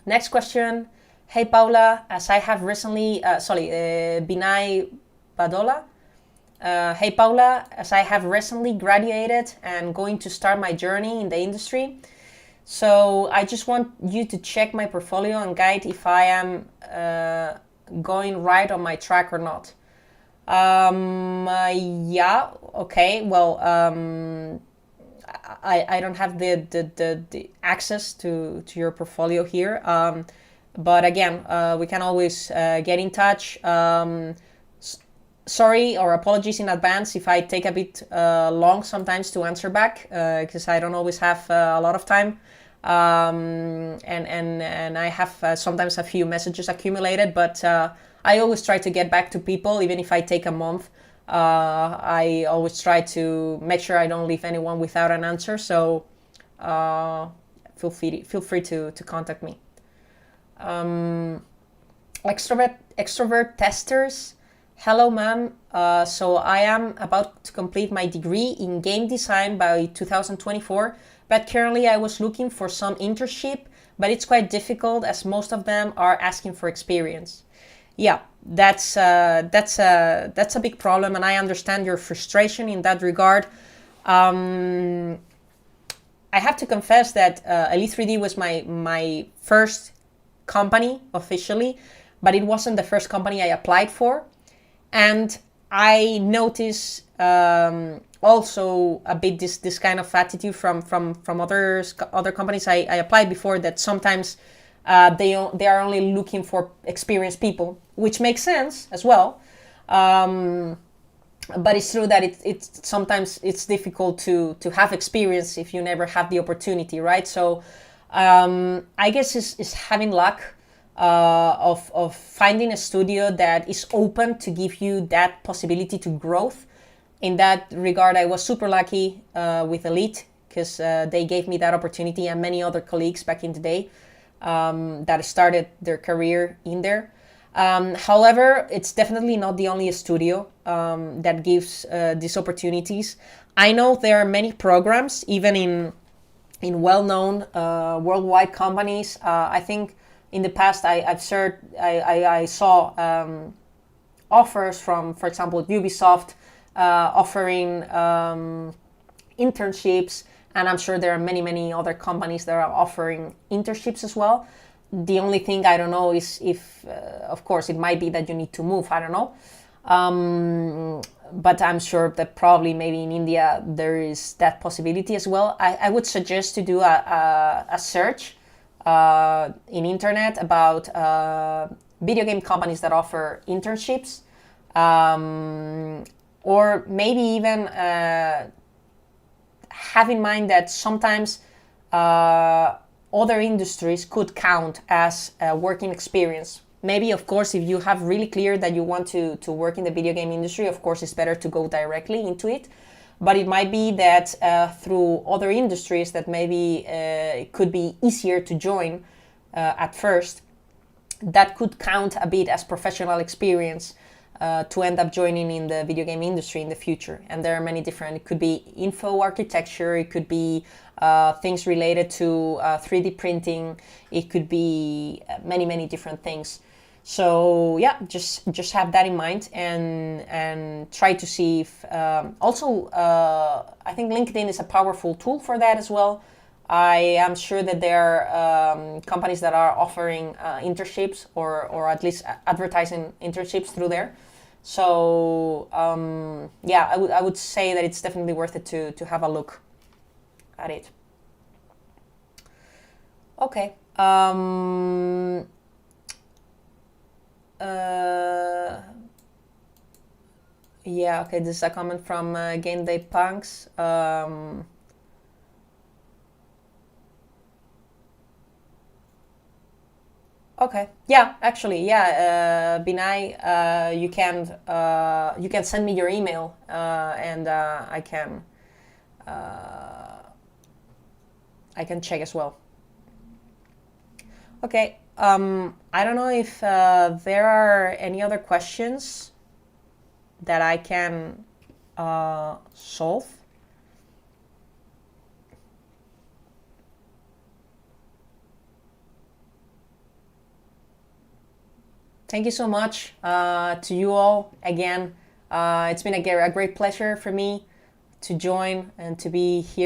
Next question. Hey Paula, as I have recently, Binay Badola. Hey Paula, as I have recently graduated and going to start my journey in the industry, so I just want you to check my portfolio and guide if I am going right on my track or not. Yeah, okay. Well, I don't have the access to your portfolio here. But again, we can always get in touch. Sorry or apologies in advance if I take a bit long sometimes to answer back, because I don't always have a lot of time. And I have sometimes a few messages accumulated, but I always try to get back to people, even if I take a month. I always try to make sure I don't leave anyone without an answer. So feel free to contact me. Extrovert testers. Hello, ma'am. So I am about to complete my degree in game design by 2024, but currently I was looking for some internship, but it's quite difficult as most of them are asking for experience. Yeah, that's a big problem, and I understand your frustration in that regard. I have to confess that Elite 3D was my first company officially, but it wasn't the first company I applied for. And I notice also a bit this kind of attitude from other companies I applied before, that sometimes they are only looking for experienced people, which makes sense as well. But it's true that it's sometimes it's difficult to have experience if you never have the opportunity, right? So I guess it's having luck of finding a studio that is open to give you that possibility to growth. In that regard, I was super lucky with Elite, because they gave me that opportunity, and many other colleagues back in the day that started their career in there. However, it's definitely not the only studio that gives these opportunities. I know there are many programs, even in well-known worldwide companies. I think in the past I saw offers from, for example, Ubisoft offering internships, and I'm sure there are many other companies that are offering internships as well. The only thing I don't know is if, of course, it might be that you need to move. I don't know. But I'm sure that probably maybe in India there is that possibility as well. I would suggest to do a search in internet about video game companies that offer internships, or maybe even have in mind that sometimes other industries could count as working experience. Maybe, of course, if you have really clear that you want to work in the video game industry, of course, it's better to go directly into it. But it might be that through other industries that maybe it could be easier to join at first, that could count a bit as professional experience to end up joining in the video game industry in the future. And there are many different, it could be info architecture, it could be things related to 3D printing, it could be many different things. So yeah, just have that in mind, and try to see if also I think LinkedIn is a powerful tool for that as well. I am sure that there are companies that are offering internships or at least advertising internships through there. So yeah, I would say that it's definitely worth it to have a look. Got it. Okay. Yeah, okay, this is a comment from Game Day Punks. Okay. Yeah, actually, yeah. Binay, you can send me your email, and I can check as well. Okay. I don't know if there are any other questions that I can solve. Thank you so much to you all again. It's been a great pleasure for me to join and to be here